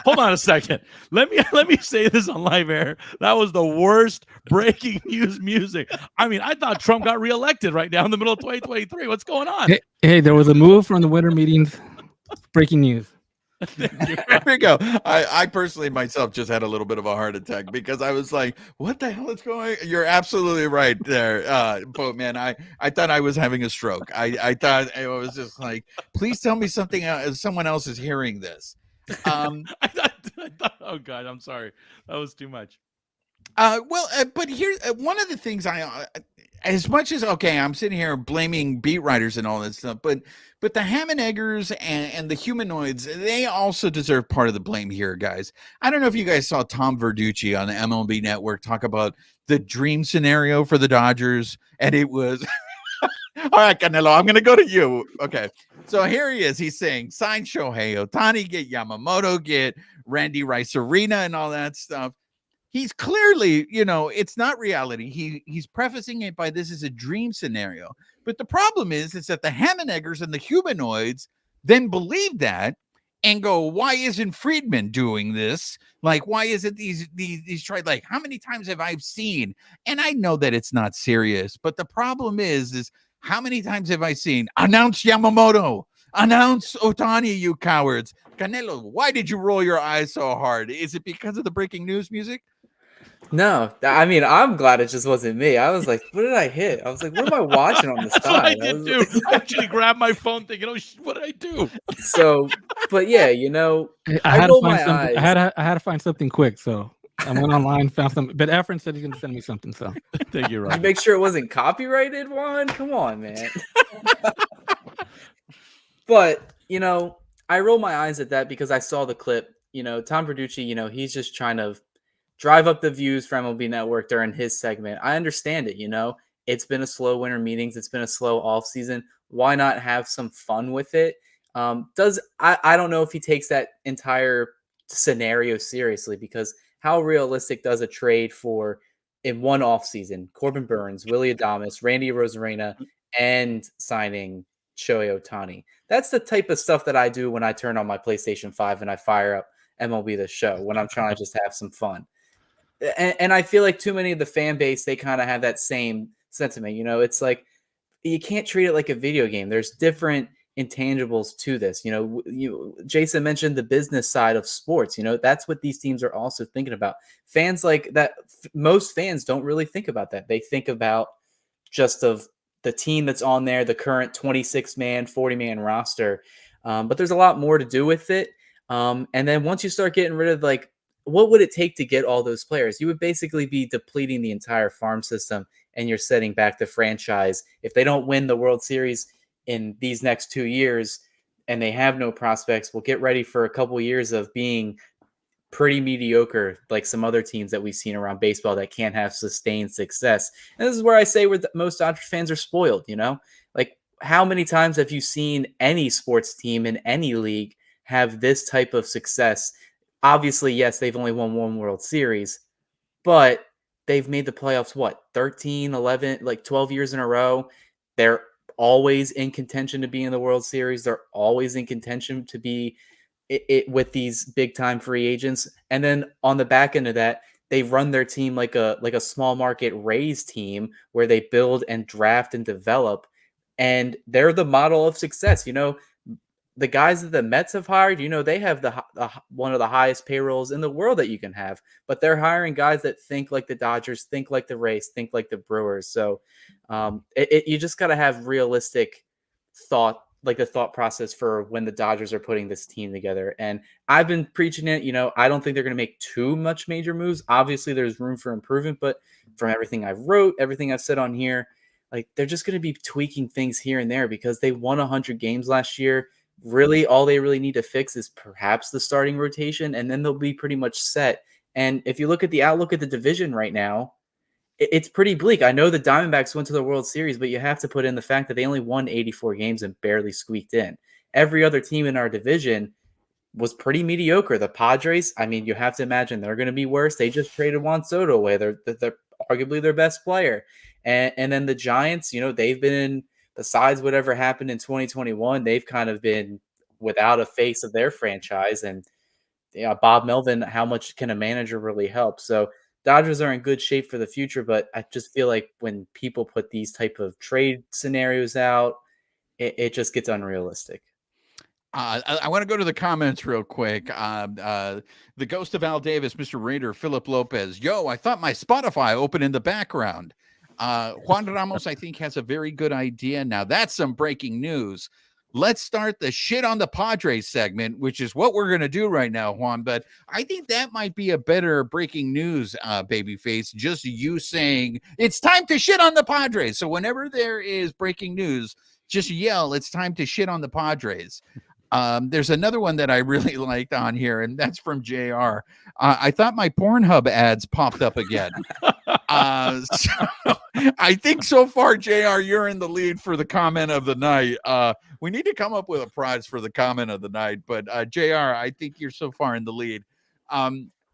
Hold on a second. Let me say this on live air. That was the worst breaking news music. I mean, I thought Trump got reelected right now in the middle of 2023. What's going on? Hey, there was a move from the winter meetings. Breaking news. There we go. I personally myself just had a little bit of a heart attack because I was like, what the hell is going on? You're absolutely right there, Boatman. I thought I was having a stroke. I thought it was just like, please tell me something someone else is hearing this. I thought, oh God, I'm sorry. That was too much. But here, one of the things as much as, okay, I'm sitting here blaming beat writers and all that stuff, but the ham and eggers and the humanoids, they also deserve part of the blame here, guys. I don't know if you guys saw Tom Verducci on the MLB Network talk about the dream scenario for the Dodgers, and it was, all right, Canelo, I'm going to go to you. Okay, so here he is. He's saying, sign Shohei Ohtani, get Yamamoto, get Randy Rice Arena and all that stuff. He's clearly, it's not reality. He's prefacing it by this is a dream scenario. But the problem is that the ham and eggers and the humanoids then believe that and go, why isn't Friedman doing this? Like, why isn't these tried? Like, how many times have I seen? And I know that it's not serious, but the problem is how many times have I seen announce Yamamoto, announce Ohtani, you cowards? Canelo, why did you roll your eyes so hard? Is it because of the breaking news music? No, I mean, I'm glad it just wasn't me. I was like, what did I hit? I was like, what am I watching on the That's side? what I did too. I actually grabbed my phone thinking, oh, what did I do? So, but yeah, I had rolled to find my something. eyes. I had to find something quick, so I went online, found something. But Efren said he's going to send me something. So Thank you, Did Rob. you make sure it wasn't copyrighted, Juan? Come on, man. But, I roll my eyes at that because I saw the clip. Tom Verducci, he's just trying to drive up the views for MLB Network during his segment. I understand it, It's been a slow winter meetings. It's been a slow off season. Why not have some fun with it? I don't know if he takes that entire scenario seriously, because how realistic does a trade for in one off season, Corbin Burns, Willie Adames, Randy Rosarena, and signing Shohei Ohtani? That's the type of stuff that I do when I turn on my PlayStation 5 and I fire up MLB The Show when I'm trying to just have some fun. And I feel like too many of the fan base, they kind of have that same sentiment. It's like you can't treat it like a video game. There's different intangibles to this. Jason mentioned the business side of sports. That's what these teams are also thinking about. Fans like that, most fans don't really think about that. They think about just of the team that's on there, the current 26-man, 40-man roster. But there's a lot more to do with it. And then once you start getting rid of, like, what would it take to get all those players? You would basically be depleting the entire farm system, and you're setting back the franchise. If they don't win the World Series in these next 2 years, and they have no prospects, well, get ready for a couple years of being pretty mediocre, like some other teams that we've seen around baseball that can't have sustained success. And this is where I say most Dodgers fans are spoiled, Like, how many times have you seen any sports team in any league have this type of success? Obviously, yes, they've only won one World Series, but they've made the playoffs, 13, 11, like 12 years in a row. They're always in contention to be in the World Series. They're always in contention to be it with these big time free agents. And then on the back end of that, they run their team like a small market Rays team where they build and draft and develop. And they're the model of success. The guys that the Mets have hired, they have the one of the highest payrolls in the world that you can have, but they're hiring guys that think like the Dodgers, think like the Rays, think like the Brewers. So you just got to have realistic thought, like the thought process for when the Dodgers are putting this team together. And I've been preaching it, I don't think they're going to make too much major moves. Obviously there's room for improvement, but from everything I've wrote, everything I've said on here, like they're just going to be tweaking things here and there because they won 100 games last year. Really, all they really need to fix is perhaps the starting rotation, and then they'll be pretty much set. And if you look at the outlook at the division right now, it's pretty bleak. I know the Diamondbacks went to the World Series, but you have to put in the fact that they only won 84 games and barely squeaked in. Every other team in our division was pretty mediocre. The Padres, I mean, you have to imagine they're going to be worse. They just traded Juan Soto away. They're arguably their best player. And then the Giants, they've been, besides whatever happened in 2021, they've kind of been without a face of their franchise. And Bob Melvin, how much can a manager really help? So Dodgers are in good shape for the future, but I just feel like when people put these type of trade scenarios out, it just gets unrealistic. I want to go to the comments real quick. The ghost of Al Davis, Mr. Raider, Philip Lopez. Yo, I thought my Spotify opened in the background. Juan Ramos, I think, has a very good idea. Now, that's some breaking news. Let's start the shit on the Padres segment, which is what we're going to do right now, Juan. But I think that might be a better breaking news, babyface. Just you saying it's time to shit on the Padres. So whenever there is breaking news, just yell, it's time to shit on the Padres. There's another one that I really liked on here, and that's from JR. I thought my Pornhub ads popped up again. So I think so far, JR, you're in the lead for the comment of the night. We need to come up with a prize for the comment of the night, but JR, I think you're so far in the lead.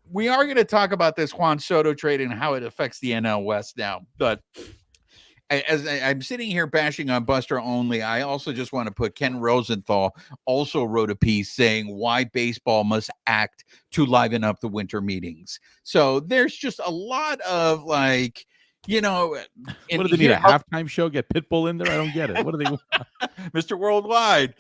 We are going to talk about this Juan Soto trade and how it affects the NL West now, but as I'm sitting here bashing on Buster Only, I also just want to put Ken Rosenthal also wrote a piece saying why baseball must act to liven up the winter meetings. So there's just a lot of like, what do they need, a halftime show? Get Pitbull in there? I don't get it. What do they Mr. Worldwide.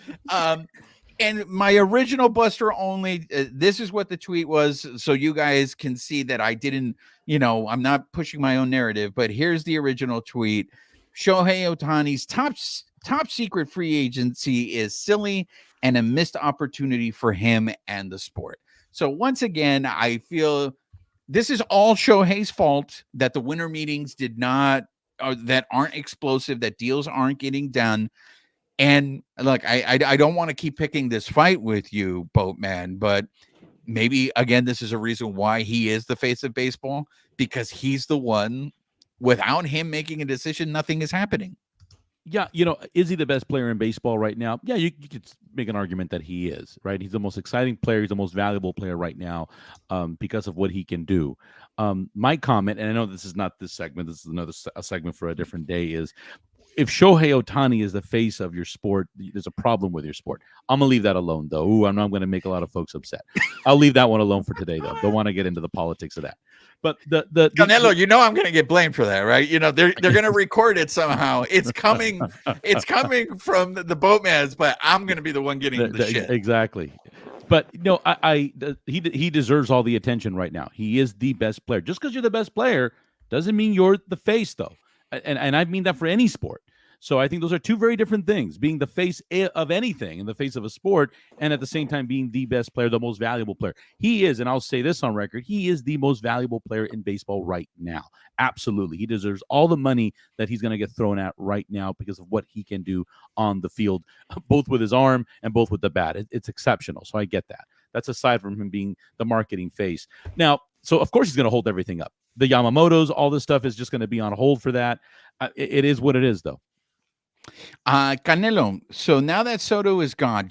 And my original Buster Only, this is what the tweet was, so you guys can see that I didn't, I'm not pushing my own narrative, but here's the original tweet. Shohei Ohtani's top secret free agency is silly and a missed opportunity for him and the sport. So once again, I feel this is all Shohei's fault that the winter meetings that aren't explosive, that deals aren't getting done. And look, I don't want to keep picking this fight with you, Boatman, but maybe, again, this is a reason why he is the face of baseball, because he's the one, without him making a decision, nothing is happening. Yeah, is he the best player in baseball right now? Yeah, you could make an argument that he is, right? He's the most exciting player. He's the most valuable player right now because of what he can do. My comment, and I know this is not this segment, this is another segment for a different day, is if Shohei Ohtani is the face of your sport, there's a problem with your sport. I'm going to leave that alone, though. Ooh, I know I'm going to make a lot of folks upset. I'll leave that one alone for today, though. Don't want to get into the politics of that. But Canelo, I'm going to get blamed for that, right? They're going to record it somehow. It's coming from the Boatmans, but I'm going to be the one getting the shit. Exactly. But he deserves all the attention right now. He is the best player. Just because you're the best player doesn't mean you're the face, though. And I mean that for any sport. So I think those are two very different things, being the face of anything in the face of a sport, and at the same time being the best player, the most valuable player. He is, and I'll say this on record, he is the most valuable player in baseball right now. Absolutely. He deserves all the money that he's going to get thrown at right now because of what he can do on the field, both with his arm and both with the bat. It's exceptional. So I get that. That's aside from him being the marketing face. Now, so of course he's going to hold everything up. The Yamamotos, all this stuff is just going to be on hold for that. It is what it is, though. Canelo, so now that Soto is gone,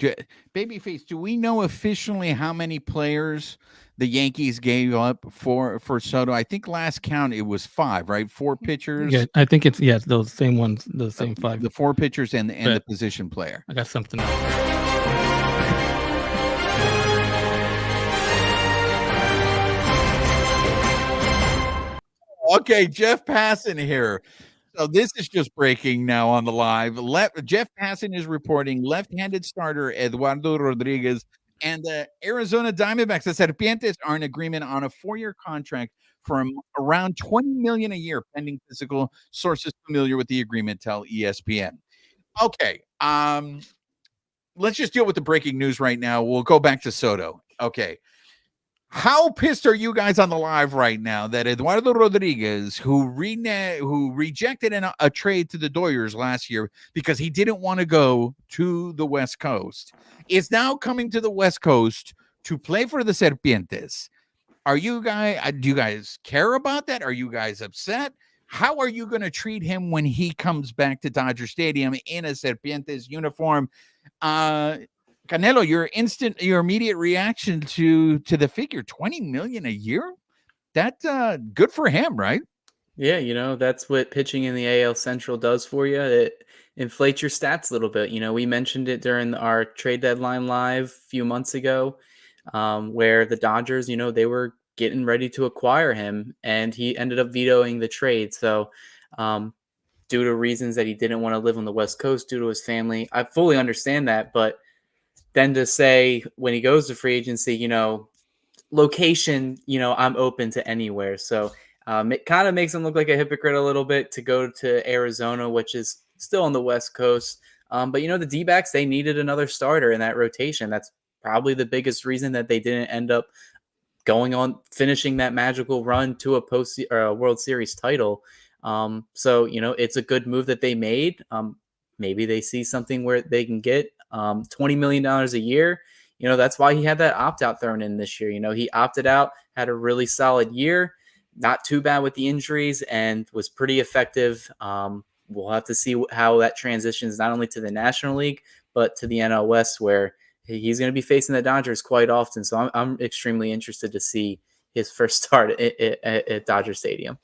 Babyface, do we know officially how many players the Yankees gave up for Soto? I think last count it was 5, right? 4 pitchers. Yeah, I think it's those same ones, the same 5. The 4 pitchers and the position player. I got something else. Okay, Jeff Passan here. So this is just breaking now on the live. Jeff Passan is reporting left-handed starter Eduardo Rodriguez and the Arizona Diamondbacks, the Serpientes, are in agreement on a 4-year contract for around $20 million a year, pending physical. Sources familiar with the agreement tell ESPN. Okay, let's just deal with the breaking news right now. We'll go back to Soto. Okay. How pissed are you guys on the live right now that Eduardo Rodriguez, who rejected a trade to the Dodgers last year because he didn't want to go to the West Coast, is now coming to the West Coast to play for the Serpientes? Do you guys care about that? Are you guys upset? How are you going to treat him when he comes back to Dodger Stadium in a Serpientes uniform? Canelo, your immediate reaction to the figure, $20 million a year? That's good for him, right? Yeah, that's what pitching in the AL Central does for you. It inflates your stats a little bit. We mentioned it during our trade deadline live a few months ago, where the Dodgers, they were getting ready to acquire him, and he ended up vetoing the trade. So, due to reasons that he didn't want to live on the West Coast due to his family, I fully understand that, but then to say when he goes to free agency, location, I'm open to anywhere. So it kind of makes him look like a hypocrite a little bit to go to Arizona, which is still on the West Coast. But, the D-backs, they needed another starter in that rotation. That's probably the biggest reason that they didn't end up finishing that magical run to a World Series title. So, it's a good move that they made. Maybe they see something where they can get $20 million a year. That's why he had that opt-out thrown in this year. He opted out, had a really solid year, not too bad with the injuries, and was pretty effective. We'll have to see how that transitions not only to the National League, but to the NL West, where he's going to be facing the Dodgers quite often. So I'm extremely interested to see his first start at Dodger Stadium.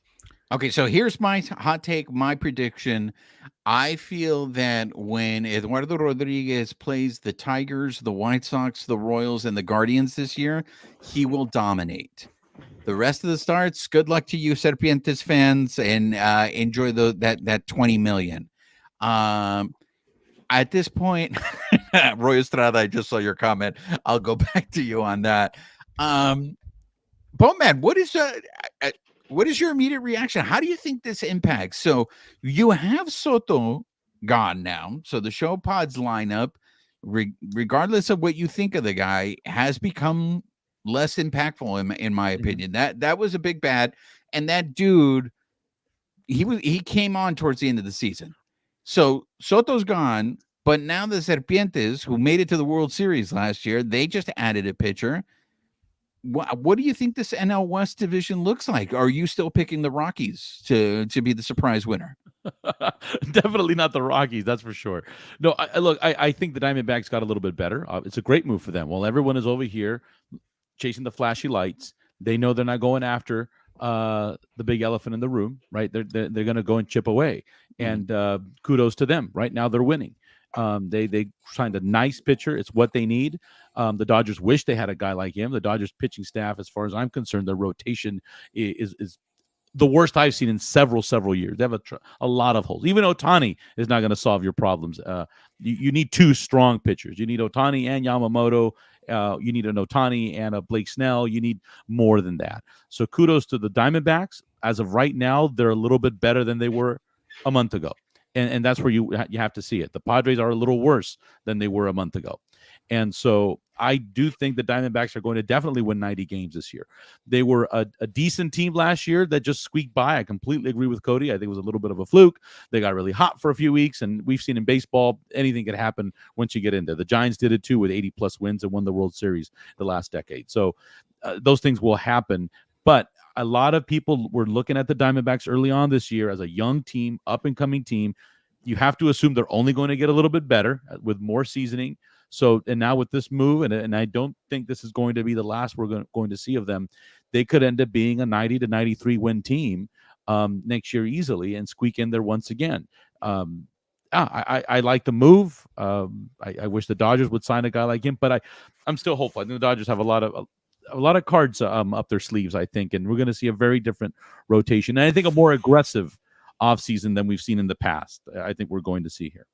Okay, so here's my hot take, my prediction. I feel that when Eduardo Rodriguez plays the Tigers, the White Sox, the Royals, and the Guardians this year, he will dominate. The rest of the starts, good luck to you, Serpientes fans, and enjoy that $20 million. At this point, Roy Estrada, I just saw your comment. I'll go back to you on that. Bowman, what is your immediate reaction? How do you think this impacts? So you have Soto gone now. So the show pods lineup, regardless of what you think of the guy, has become less impactful in my opinion. That was a big bad. And that dude, he came on towards the end of the season. So Soto's gone, but now the Serpientes, who made it to the World Series last year, they just added a pitcher. What do you think this NL West division looks like? Are you still picking the Rockies to be the surprise winner? Definitely not the Rockies, that's for sure. No, I think the Diamondbacks got a little bit better. It's a great move for them. While everyone is over here chasing the flashy lights, they know they're not going after the big elephant in the room, right? They're going to go and chip away, and kudos to them. Right now, they're winning. They signed a nice pitcher. It's what they need. The Dodgers wish they had a guy like him. The Dodgers pitching staff, as far as I'm concerned, their rotation is the worst I've seen in several years. They have a lot of holes. Even Ohtani is not going to solve your problems. You need 2 strong pitchers. You need Ohtani and Yamamoto. You need an Ohtani and a Blake Snell. You need more than that. So kudos to the Diamondbacks. As of right now, they're a little bit better than they were a month ago. And that's where you have to see it. The Padres are a little worse than they were a month ago. And so I do think the Diamondbacks are going to definitely win 90 games this year. They were a decent team last year that just squeaked by. I completely agree with Cody. I think it was a little bit of a fluke. They got really hot for a few weeks, and we've seen in baseball, anything can happen once you get into. The Giants did it too with 80-plus wins and won the World Series the last decade. So those things will happen. But a lot of people were looking at the Diamondbacks early on this year as a young team, up-and-coming team. You have to assume they're only going to get a little bit better with more seasoning. So, and now with this move, and I don't think this is going to be the last we're going to see of them, they could end up being a 90 to 93 win team next year easily and squeak in there once again. I like the move. I wish the Dodgers would sign a guy like him, but I'm still hopeful. I think the Dodgers have a lot of cards up their sleeves, I think, and we're going to see a very different rotation. And I think a more aggressive offseason than we've seen in the past. I think we're going to see here.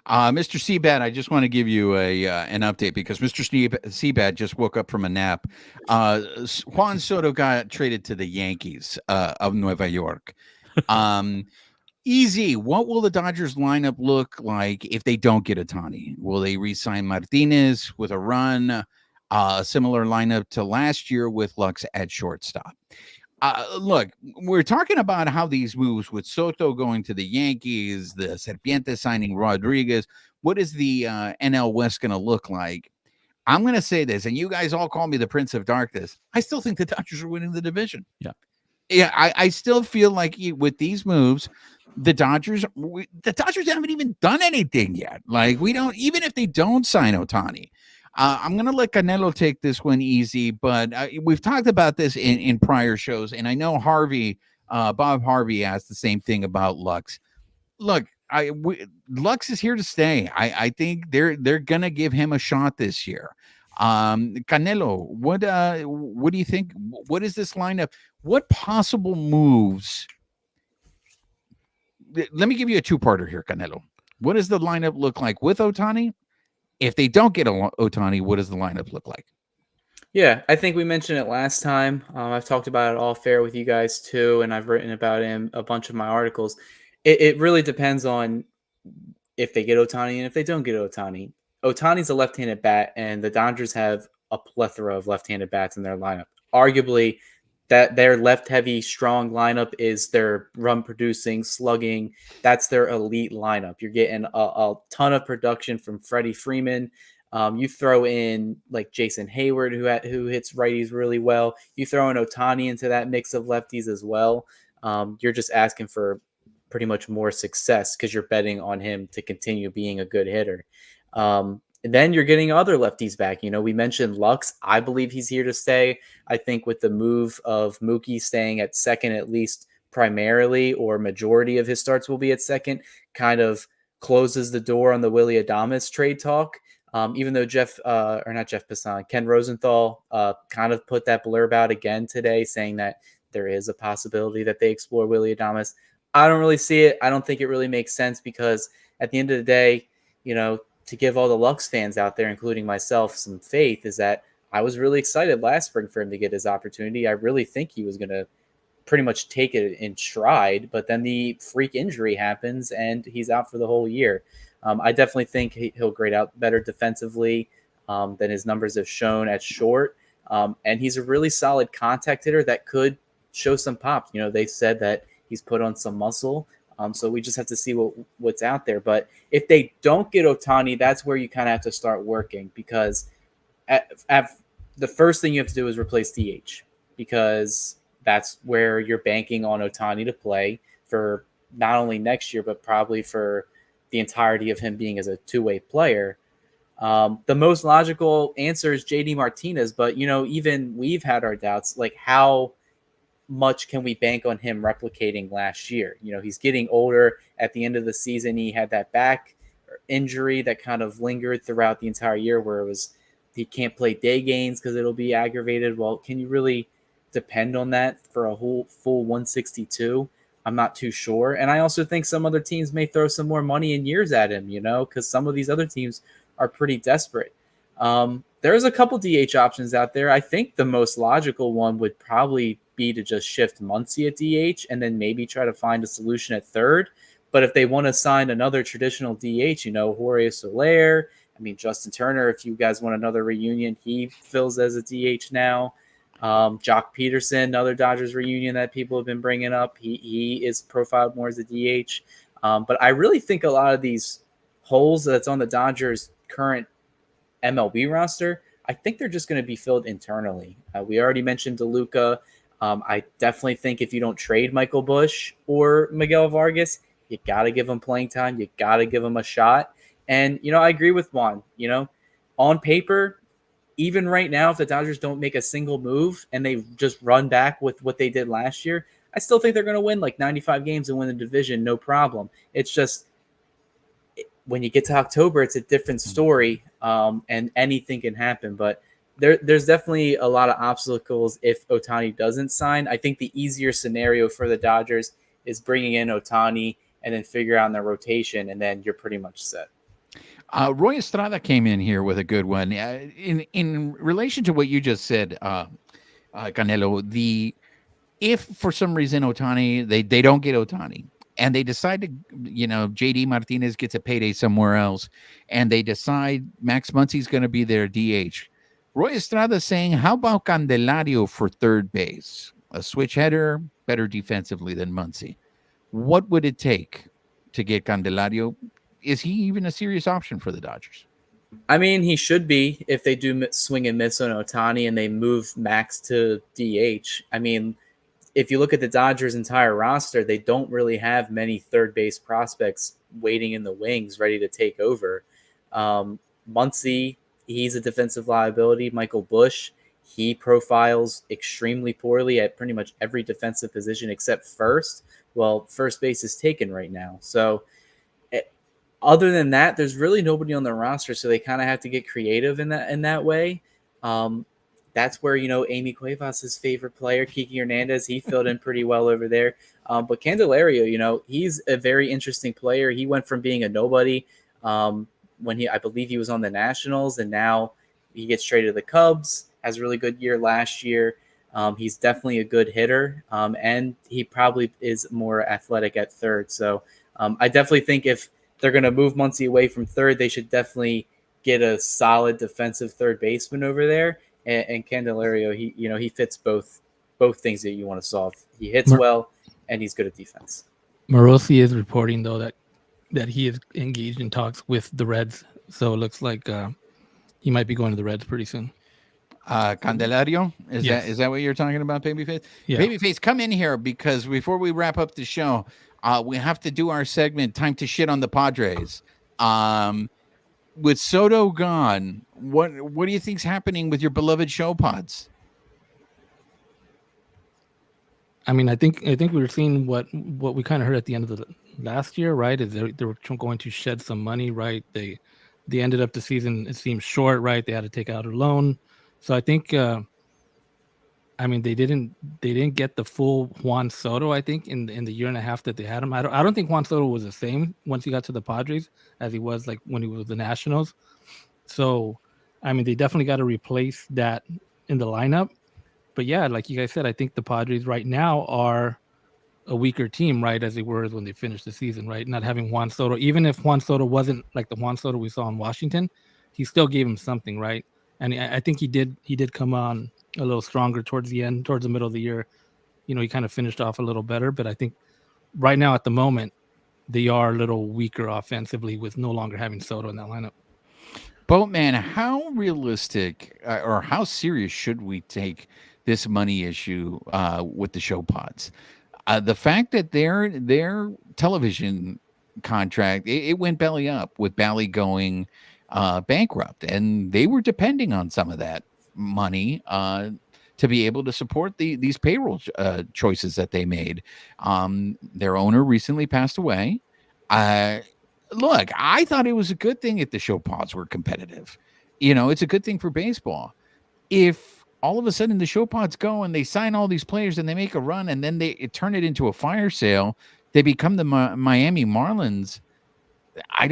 Mr. Seabad, I just want to give you an update because Mr. Seabad just woke up from a nap. Juan Soto got traded to the Yankees of Nueva York. Easy. What will the Dodgers lineup look like if they don't get Ohtani? Will they re-sign Martinez with a run? A similar lineup to last year with Lux at shortstop. Look, we're talking about how these moves with Soto going to the Yankees, the Serpientes signing Rodriguez. What is the NL West going to look like? I'm going to say this, and you guys all call me the Prince of Darkness. I still think the Dodgers are winning the division. Yeah. I still feel like with these moves, the Dodgers haven't even done anything yet. Like we don't, even if they don't sign Ohtani. I'm going to let Canelo take this one easy, but we've talked about this in prior shows, and I know Bob Harvey asked the same thing about Lux. Look, Lux is here to stay. I think they're going to give him a shot this year. Canelo, what do you think? What is this lineup? What possible moves? Let me give you a two-parter here, Canelo. What does the lineup look like with Ohtani? If they don't get Ohtani, what does the lineup look like? Yeah, I think we mentioned it last time. I've talked about it all fair with you guys too, and I've written about it in a bunch of my articles. It really depends on if they get Ohtani and if they don't get Ohtani. Ohtani's a left-handed bat, and the Dodgers have a plethora of left-handed bats in their lineup. Arguably, that their left-heavy, strong lineup is their run-producing, slugging. That's their elite lineup. You're getting a ton of production from Freddie Freeman. You throw in like Jason Hayward, who hits righties really well. You throw in Ohtani into that mix of lefties as well. You're just asking for pretty much more success because you're betting on him to continue being a good hitter. And then you're getting other lefties back. You know, we mentioned Lux. I believe he's here to stay. I think with the move of Mookie staying at second, at least primarily, or majority of his starts will be at second, kind of closes the door on the Willy Adames trade talk. Even though Ken Rosenthal kind of put that blurb out again today saying that there is a possibility that they explore Willy Adames. I don't really see it. I don't think it really makes sense because at the end of the day, you know, to give all the Lux fans out there, including myself, some faith is that I was really excited last spring for him to get his opportunity. I really think he was going to pretty much take it in stride, but then the freak injury happens and he's out for the whole year. I definitely think he'll grade out better defensively than his numbers have shown at short. And he's a really solid contact hitter that could show some pop. You know, they said that he's put on some muscle. So we just have to see what's out there. But if they don't get Ohtani, that's where you kind of have to start working because the first thing you have to do is replace DH because that's where you're banking on Ohtani to play for not only next year, but probably for the entirety of him being as a two-way player. The most logical answer is JD Martinez, but, you know, even we've had our doubts, like how much can we bank on him replicating last year? You know, he's getting older. At the end of the season, he had that back injury that kind of lingered throughout the entire year where it was he can't play day games because it'll be aggravated. Well, can you really depend on that for a whole full 162? I'm not too sure. And I also think some other teams may throw some more money and years at him, you know, because some of these other teams are pretty desperate. There's a couple DH options out there. I think the most logical one would probably be to just shift Muncy at DH and then maybe try to find a solution at third. But if they want to sign another traditional DH, Jorge Soler, I mean, Justin Turner, if you guys want another reunion, he fills as a DH now. Jock Peterson, another Dodgers reunion that people have been bringing up. He is profiled more as a DH. But I really think a lot of these holes that's on the Dodgers' current MLB roster, I think they're just going to be filled internally. We already mentioned DeLuca. I definitely think if you don't trade Michael Busch or Miguel Vargas, you got to give them playing time. You got to give them a shot. And, I agree with Juan. On paper, even right now, if the Dodgers don't make a single move and they just run back with what they did last year, I still think they're going to win like 95 games and win the division, no problem. It's just when you get to October, it's a different story, and anything can happen. But there's definitely a lot of obstacles if Ohtani doesn't sign. I think the easier scenario for the Dodgers is bringing in Ohtani and then figure out their rotation, and then you're pretty much set. Roy Estrada came in here with a good one. In relation to what you just said, Canelo, if for some reason Ohtani, they don't get Ohtani, and they decide to, JD Martinez gets a payday somewhere else, and they decide Max Muncy's going to be their DH. Roy Estrada saying, how about Candelario for third base? A switch hitter, better defensively than Muncy. What would it take to get Candelario? Is he even a serious option for the Dodgers? I mean, he should be if they do swing and miss on Ohtani and they move Max to DH. I mean, if you look at the Dodgers' entire roster, they don't really have many third base prospects waiting in the wings ready to take over. Muncy, he's a defensive liability. Michael Busch, he profiles extremely poorly at pretty much every defensive position except first. Well, first base is taken right now. So other than that, there's really nobody on the roster, so they kind of have to get creative in that way. That's where, Amy Cuevas' favorite player, Kiki Hernandez, he filled in pretty well over there. But Candelario, he's a very interesting player. He went from being a nobody when I believe he was on the Nationals, and now he gets traded to the Cubs, has a really good year last year. He's definitely a good hitter, and he probably is more athletic at third. So I definitely think if they're going to move Muncy away from third, they should definitely get a solid defensive third baseman over there. And Candelario, he fits both things that you want to solve. He hits well, and he's good at defense. Morosi is reporting though that he is engaged in talks with the Reds, so it looks like he might be going to the Reds pretty soon. Candelario, is that what you're talking about, Babyface? Yeah. Babyface, come in here, because before we wrap up the show, we have to do our segment, Time to Shit on the Padres. With Soto gone, what do you think's happening with your beloved show pods? I mean, I think we were seeing what we kind of heard at the end of the last year, right? Is they were going to shed some money, right? They ended up the season, it seems short, right? They had to take out a loan, so I think. I mean, they didn't get the full Juan Soto, I think, in the year and a half that they had him. I don't think Juan Soto was the same once he got to the Padres as he was like when he was with the Nationals. So, I mean, they definitely got to replace that in the lineup. But yeah, like you guys said, I think the Padres right now are a weaker team, right, as they were when they finished the season, right? Not having Juan Soto, even if Juan Soto wasn't like the Juan Soto we saw in Washington, he still gave him something, right? And I think he did come on a little stronger towards the middle of the year. He kind of finished off a little better, but I think right now at the moment, they are a little weaker offensively with no longer having Soto in that lineup. Boatman, how realistic or how serious should we take this money issue with the show pods? The fact that their television contract, it went belly up with Bally going bankrupt, and they were depending on some of that money to be able to support these payroll choices that they made. Their owner recently passed away. Look, I thought it was a good thing if the show pods were competitive. It's a good thing for baseball. If all of a sudden the show pods go and they sign all these players and they make a run and then they turn it into a fire sale, they become the Miami Marlins. I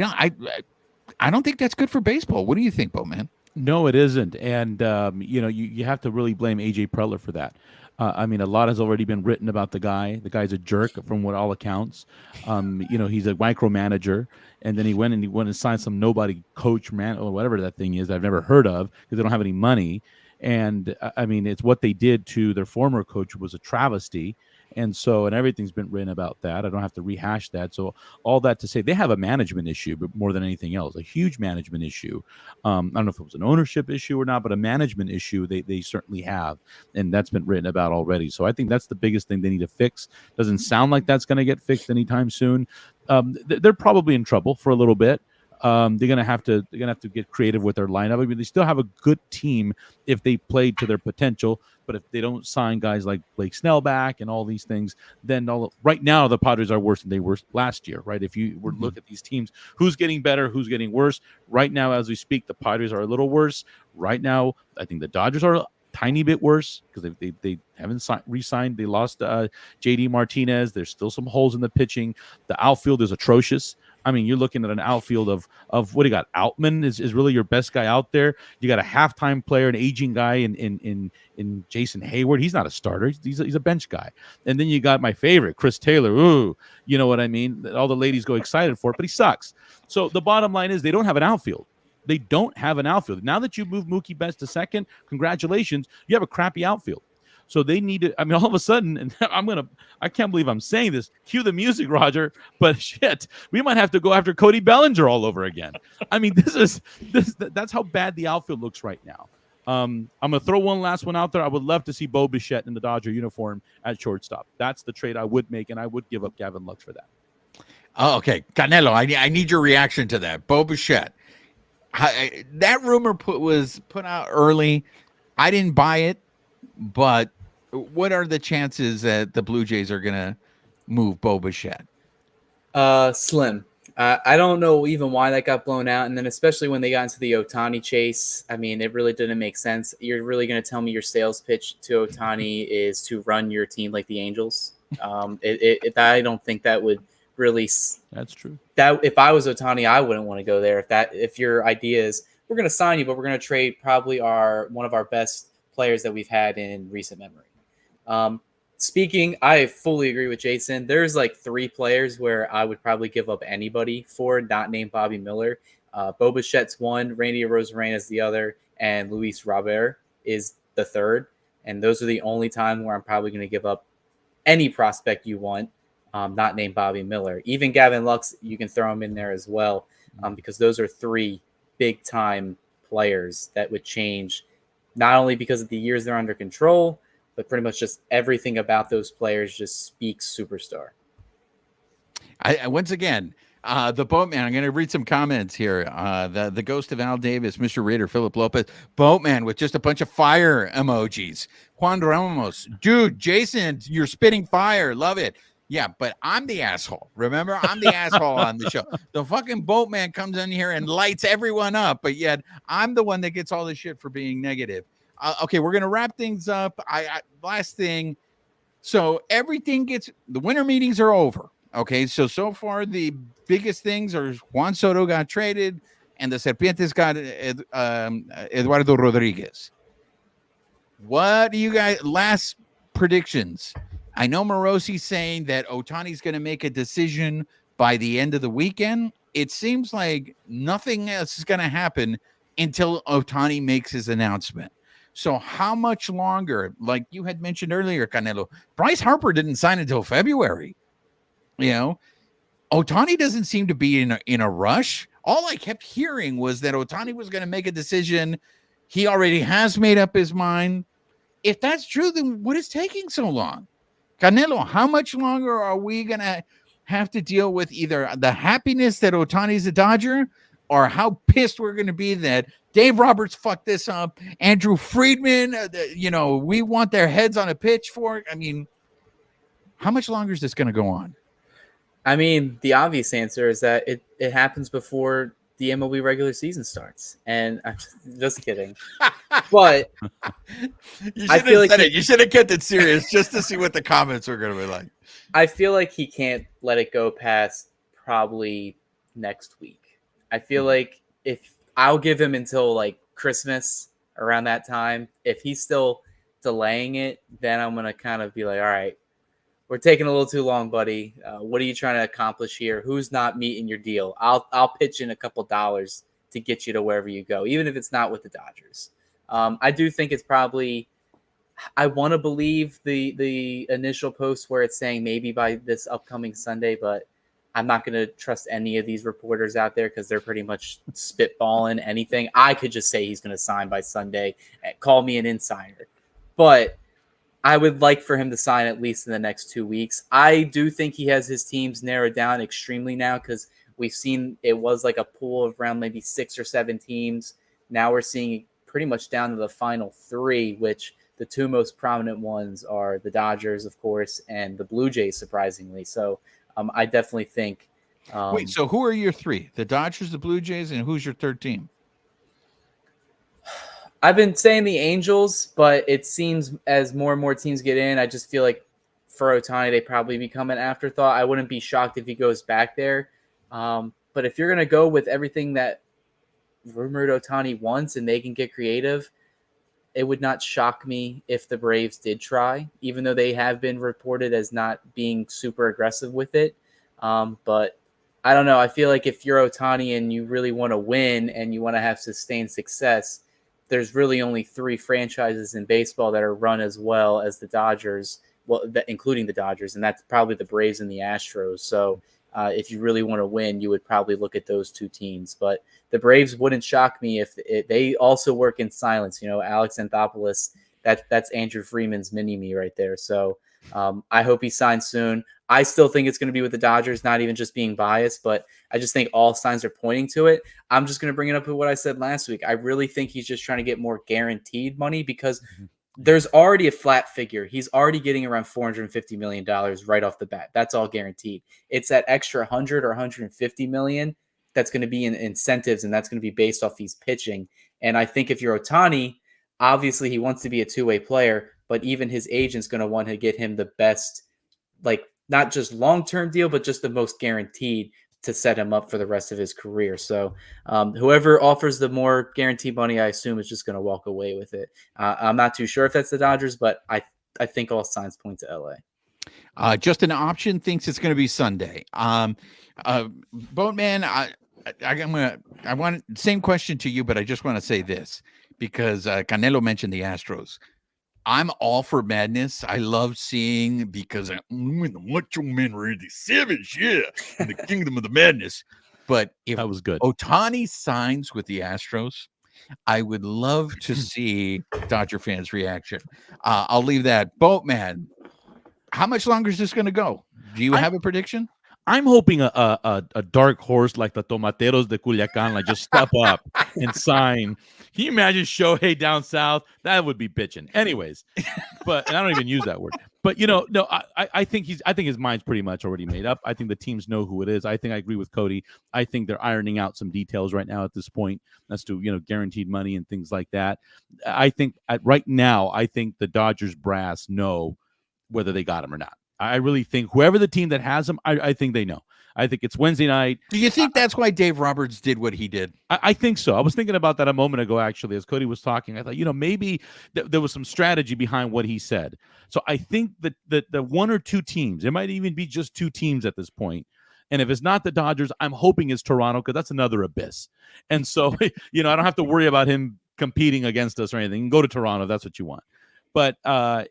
don't think that's good for baseball. What do you think, Boatman? No, it isn't. And, you have to really blame A.J. Preller for that. I mean, a lot has already been written about the guy. The guy's a jerk from what all accounts. He's a micromanager, and then he went and signed some nobody coach man or whatever that thing is that I've never heard of because they don't have any money. And I mean, it's what they did to their former coach was a travesty. And everything's been written about that. I don't have to rehash that. So all that to say, they have a management issue, but more than anything else, a huge management issue. I don't know if it was an ownership issue or not, but a management issue they certainly have, and that's been written about already. So I think that's the biggest thing they need to fix. Doesn't sound like that's going to get fixed anytime soon. They're probably in trouble for a little bit. They're gonna have to get creative with their lineup. I mean, they still have a good team if they played to their potential, but if they don't sign guys like Blake Snell back and all these things, then right now the Padres are worse than they were last year, right? If you were to look at these teams, who's getting better, who's getting worse? Right now, as we speak, the Padres are a little worse. Right now, I think the Dodgers are a tiny bit worse because they haven't re-signed. They lost JD Martinez. There's still some holes in the pitching. The outfield is atrocious. I mean, you're looking at an outfield of what do you got? Outman is really your best guy out there. You got a halftime player, an aging guy in Jason Hayward. He's not a starter. He's a bench guy. And then you got my favorite, Chris Taylor. Ooh, you know what I mean? All the ladies go excited for it, but he sucks. So the bottom line is they don't have an outfield. They don't have an outfield. Now that you moved Mookie Betts to second, congratulations. You have a crappy outfield. So they need to, I mean, all of a sudden, and I can't believe I'm saying this. Cue the music, Roger. But shit, we might have to go after Cody Bellinger all over again. I mean, that's how bad the outfield looks right now. I'm going to throw one last one out there. I would love to see Bo Bichette in the Dodger uniform at shortstop. That's the trade I would make, and I would give up Gavin Lux for that. Oh, okay. Canelo, I need your reaction to that. Bo Bichette. That rumor was put out early. I didn't buy it, but what are the chances that the Blue Jays are going to move Bo Bichette? Slim. I don't know even why that got blown out. And then especially when they got into the Ohtani chase, I mean, it really didn't make sense. You're really going to tell me your sales pitch to Ohtani is to run your team like the Angels? I don't think that would really. That's true. That if I was Ohtani, I wouldn't want to go there. If your idea is we're going to sign you, but we're going to trade probably one of our best players that we've had in recent memory. Speaking, I fully agree with Jason. There's like 3 players where I would probably give up anybody for, not named Bobby Miller. Bo Bichette's one, Randy Arozarena is the other, and Luis Robert is the third. And those are the only time where I'm probably going to give up any prospect you want, not named Bobby Miller. Even Gavin Lux, you can throw him in there as well, because those are 3 big-time players that would change, not only because of the years they're under control, but pretty much just everything about those players just speaks superstar. Once again, the Boatman, I'm going to read some comments here. The Ghost of Al Davis, Mr. Raider, Philip Lopez, Boatman with just a bunch of fire emojis. Juan Ramos, dude, Jason, you're spitting fire. Love it. Yeah, but I'm the asshole. Remember, I'm the asshole on the show. The fucking Boatman comes in here and lights everyone up, but yet I'm the one that gets all the shit for being negative. Okay, we're gonna wrap things up. Last thing. So everything the winter meetings are over. Okay, so far the biggest things are Juan Soto got traded, and the Serpientes got Eduardo Rodriguez. What do you guys? Last predictions. I know Morosi's saying that Ohtani's going to make a decision by the end of the weekend. It seems like nothing else is going to happen until Ohtani makes his announcement. So how much longer, like you had mentioned earlier, Canelo, Bryce Harper didn't sign until February. You know, Ohtani doesn't seem to be in a rush. All I kept hearing was that Ohtani was going to make a decision. He already has made up his mind. If that's true, then what is taking so long? Canelo, how much longer are we going to have to deal with either the happiness that Ohtani's a Dodger or how pissed we're going to be that Dave Roberts fucked this up? Andrew Friedman, we want their heads on a pitchfork. I mean, how much longer is this going to go on? I mean, the obvious answer is that it happens before the MLB regular season starts. And I'm just kidding. But I feel like you should have kept it serious just to see what the comments are going to be like. I feel like he can't let it go past probably next week. I feel like if I'll give him until like Christmas around that time, if he's still delaying it, then I'm going to kind of be like, all right, we're taking a little too long, buddy. What are you trying to accomplish here? Who's not meeting your deal? I'll pitch in a couple dollars to get you to wherever you go, even if it's not with the Dodgers. I do think it's probably, I want to believe the initial post where it's saying maybe by this upcoming Sunday, but I'm not going to trust any of these reporters out there because they're pretty much spitballing anything. I could just say he's going to sign by Sunday. Call me an insider. But I would like for him to sign at least in the next 2 weeks. I do think he has his teams narrowed down extremely now because we've seen it was like a pool of around maybe 6 or 7 teams. Now we're seeing it pretty much down to the final 3, which the 2 most prominent ones are the Dodgers, of course, and the Blue Jays, surprisingly. So I definitely think. Wait, so who are your 3? The Dodgers, the Blue Jays, and who's your third team? I've been saying the Angels, but it seems as more and more teams get in, I just feel like for Ohtani, they probably become an afterthought. I wouldn't be shocked if he goes back there. But if you're going to go with everything that rumored Ohtani wants and they can get creative, it would not shock me if the Braves did try, even though they have been reported as not being super aggressive with it. But I don't know. I feel like if you're Ohtani and you really want to win and you want to have sustained success, there's really only 3 franchises in baseball that are run as well as the Dodgers, including the Dodgers, and that's probably the Braves and the Astros. So if you really want to win, you would probably look at those 2 teams. But the Braves wouldn't shock me if they also work in silence. You know, Alex Anthopoulos, that's Andrew Freeman's mini-me right there. So I hope he signs soon. I still think it's going to be with the Dodgers, not even just being biased, but I just think all signs are pointing to it. I'm just going to bring it up with what I said last week. I really think he's just trying to get more guaranteed money because there's already a flat figure. He's already getting around $450 million right off the bat. That's all guaranteed. It's that extra 100 or 150 million that's going to be in incentives, and that's going to be based off he's pitching. And I think if you're Ohtani, obviously he wants to be a two-way player, but even his agent's going to want to get him the best, like, not just long-term deal, but just the most guaranteed to set him up for the rest of his career. So whoever offers the more guaranteed money, I assume, is just going to walk away with it. I'm not too sure if that's the Dodgers, but I think all signs point to LA. Just an option thinks it's going to be Sunday. Boatman, I want same question to you, but I just want to say this because Canelo mentioned the Astros. I'm all for madness. I love seeing because I'm in the Macho Man Randy Savage, in the kingdom of the madness. But if that was good, Ohtani signs with the Astros, I would love to see Dodger fans' reaction. I'll leave that. Boatman, how much longer is this going to go? Do you have a prediction? I'm hoping a dark horse like the Tomateros de Culiacan, like just step up and sign. Can you imagine Shohei down south? That would be bitching. Anyways, and I don't even use that word. But I think his mind's pretty much already made up. I think the teams know who it is. I agree with Cody. I think they're ironing out some details right now at this point as to guaranteed money and things like that. I think right now, I think the Dodgers brass know whether they got him or not. I really think whoever the team that has him, I think they know. I think it's Wednesday night. Do you think that's why Dave Roberts did what he did? I think so. I was thinking about that a moment ago, actually, as Cody was talking. I thought, maybe there was some strategy behind what he said. So I think that the 1 or 2 teams, it might even be just 2 teams at this point. And if it's not the Dodgers, I'm hoping it's Toronto because that's another abyss. And so, I don't have to worry about him competing against us or anything. Go to Toronto. That's what you want. But I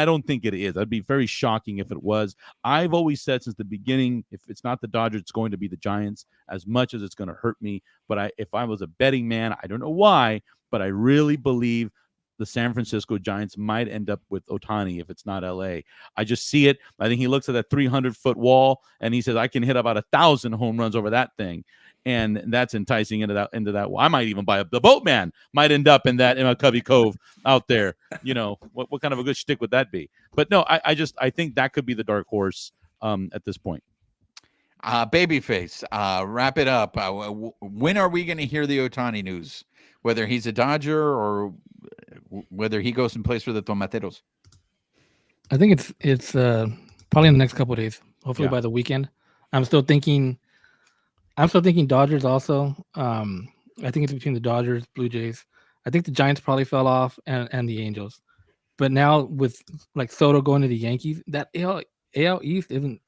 don't think it is. That'd be very shocking if it was. I've always said since the beginning, if it's not the Dodgers, it's going to be the Giants, as much as it's going to hurt me. But if I was a betting man, I don't know why, but I really believe the San Francisco Giants might end up with Ohtani if it's not LA. I just see it. I think he looks at that 300-foot wall and he says, I can hit about 1,000 home runs over that thing. And that's enticing into that. Well, I might even buy the Boatman might end up in a Covey Cove out there. What kind of a good shtick would that be? But no, I think that could be the dark horse at this point. Babyface, wrap it up. When are we going to hear the Ohtani news? Whether he's a Dodger or whether he goes and plays for the Tomateros? I think it's probably in the next couple of days. Hopefully by the weekend. I'm still thinking Dodgers also. I think it's between the Dodgers, Blue Jays. I think the Giants probably fell off and the Angels. But now with like Soto going to the Yankees, that AL East isn't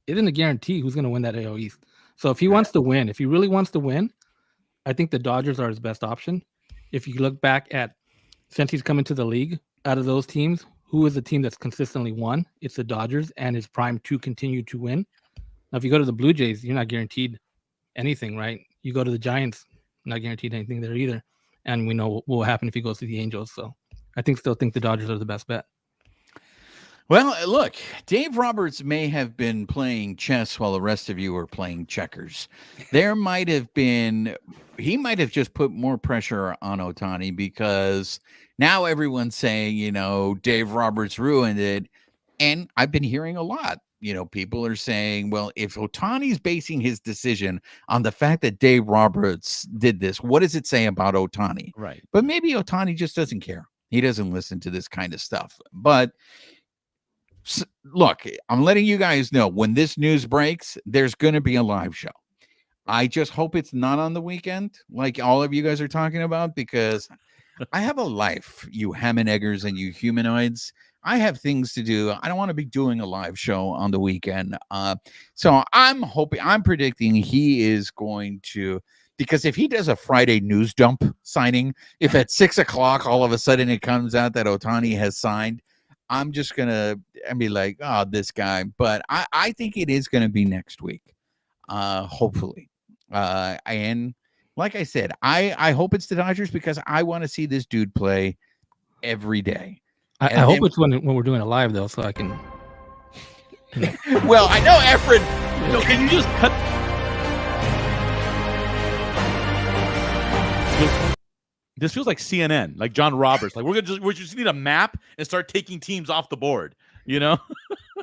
a guarantee who's going to win that AL East. So if he wants to win, if he really wants to win, I think the Dodgers are his best option. If you look back at since he's come into the league, out of those teams, who is the team that's consistently won? It's the Dodgers, and is primed to continue to win. Now, if you go to the Blue Jays, you're not guaranteed anything, right? You go to the Giants, not guaranteed anything there either. And we know what will happen if he goes to the Angels. So I still think the Dodgers are the best bet. Well, look, Dave Roberts may have been playing chess while the rest of you were playing checkers. He might have just put more pressure on Ohtani because now everyone's saying, Dave Roberts ruined it. And I've been hearing a lot, people are saying, well, if Ohtani's basing his decision on the fact that Dave Roberts did this, what does it say about Ohtani? Right. But maybe Ohtani just doesn't care. He doesn't listen to this kind of stuff. But look, I'm letting you guys know when this news breaks, there's going to be a live show. I just hope it's not on the weekend, like all of you guys are talking about, because I have a life, you ham and eggers and you humanoids. I have things to do. I don't want to be doing a live show on the weekend. So I'm predicting he is going to, because if he does a Friday news dump signing, if at 6:00 all of a sudden it comes out that Ohtani has signed, I'm just going to be like, oh, this guy. But I think it is going to be next week, hopefully. And like I said, I hope it's the Dodgers because I want to see this dude play every day. I hope it's when we're doing it live, though, so I can. Well, I know Efren. Can you just cut? This feels like CNN, like John Roberts. Like we just need a map and start taking teams off the board.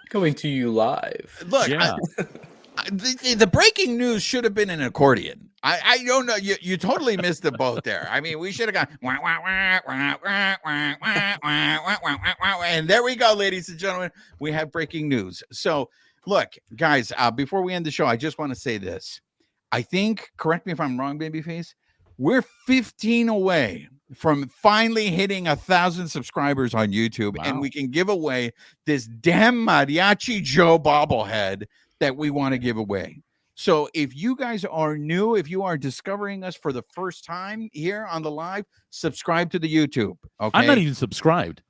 Coming to you live. Look, yeah. The breaking news should have been an accordion. I don't know. You totally missed the boat there. I mean, we should have gone wah, wah, wah, wah, wah, wah, wah, wah, wah, wah, wah, and there we go, ladies and gentlemen. We have breaking news. So, look, guys, before we end the show, I just want to say this. I think, correct me if I'm wrong, Babyface, we're 15 away from finally hitting 1,000 subscribers on YouTube, and we can give away this damn Mariachi Joe bobblehead that we want to give away. So if you guys are new, if you are discovering us for the first time here on the live, subscribe to the YouTube. Okay, I'm not even subscribed.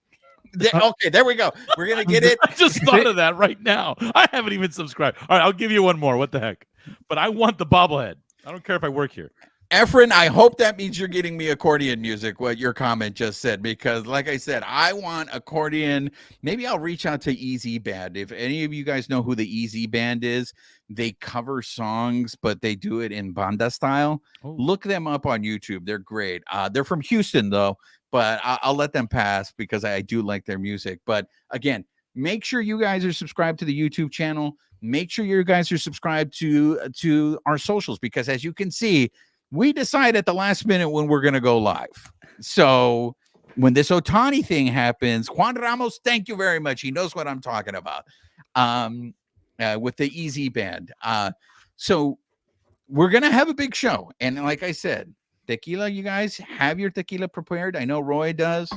Okay, there we go. We're gonna get it. I just thought of that right now. I haven't even subscribed. All right, I'll give you one more. What the heck? But I want the bobblehead. I don't care if I work here. Efren, I hope that means you're getting me accordion music, what your comment just said, because like I said, I want accordion. Maybe I'll reach out to Easy Band. If any of you guys know who the Easy Band is, they cover songs, but they do it in banda style. Oh. Look them up on YouTube. They're great. They're from Houston, though, but I'll let them pass because I do like their music. But again, make sure you guys are subscribed to the YouTube channel. Make sure you guys are subscribed to our socials, because as you can see, we decide at the last minute when we're going to go live. So when this Ohtani thing happens, Juan Ramos, thank you very much. He knows what I'm talking about with the Easy Band. So we're going to have a big show. And like I said, tequila, you guys have your tequila prepared. I know Roy does.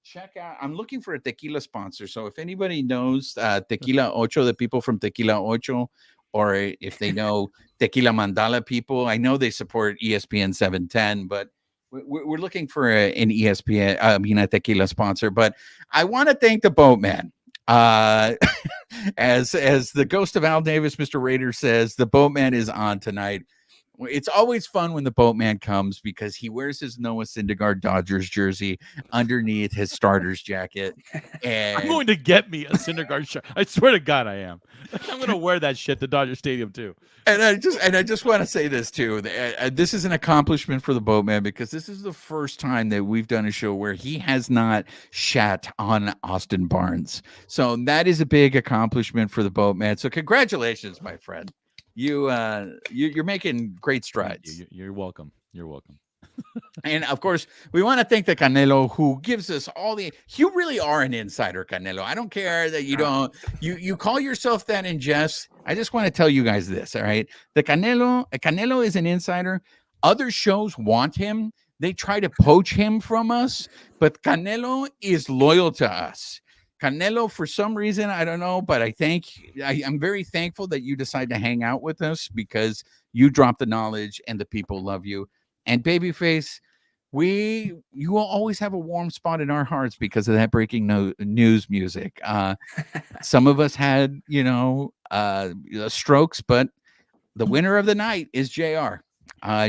Check out. I'm looking for a tequila sponsor. So if anybody knows Tequila Ocho, the people from Tequila Ocho, or if they know Tequila Mandala people, I know they support ESPN 710, but we're looking for an ESPN, a tequila sponsor. But I want to thank the Boatman. As the ghost of Al Davis, Mr. Raider says, the Boatman is on tonight. It's always fun when the Boatman comes because he wears his Noah Syndergaard Dodgers jersey underneath his starter's jacket. And I'm going to get me a Syndergaard shirt. I swear to God, I am. I'm going to wear that shit to Dodger Stadium too. And I just want to say this too. This is an accomplishment for the Boatman because this is the first time that we've done a show where he has not shat on Austin Barnes. So that is a big accomplishment for the Boatman. So congratulations, my friend. You're making great strides. You're welcome. You're welcome. And of course, we want to thank the Canelo who gives us all the. You really are an insider, Canelo. I don't care that you don't. You call yourself that in jest. I just want to tell you guys this. All right, Canelo is an insider. Other shows want him. They try to poach him from us, but Canelo is loyal to us. Canelo, for some reason, I don't know, but I'm very thankful that you decide to hang out with us because you drop the knowledge and the people love you. And Babyface, you will always have a warm spot in our hearts because of that breaking news music. Some of us had, strokes, but the winner of the night is JR.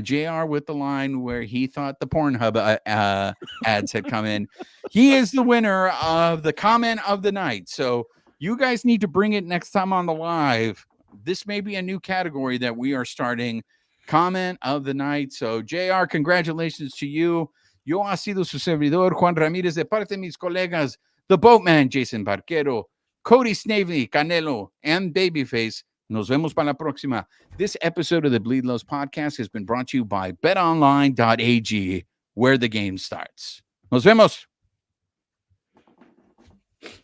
JR with the line where he thought the Pornhub ads had come in. He is the winner of the comment of the night. So you guys need to bring it next time on the live. This may be a new category that we are starting. Comment of the night. So JR, congratulations to you. Yo ha sido su servidor, Juan Ramírez, de parte de mis colegas, the Boatman, Jason Barquero, Cody Snavely, Canelo, and Babyface. Nos vemos para la próxima. This episode of the Bleed Lows podcast has been brought to you by betonline.ag, where the game starts. Nos vemos.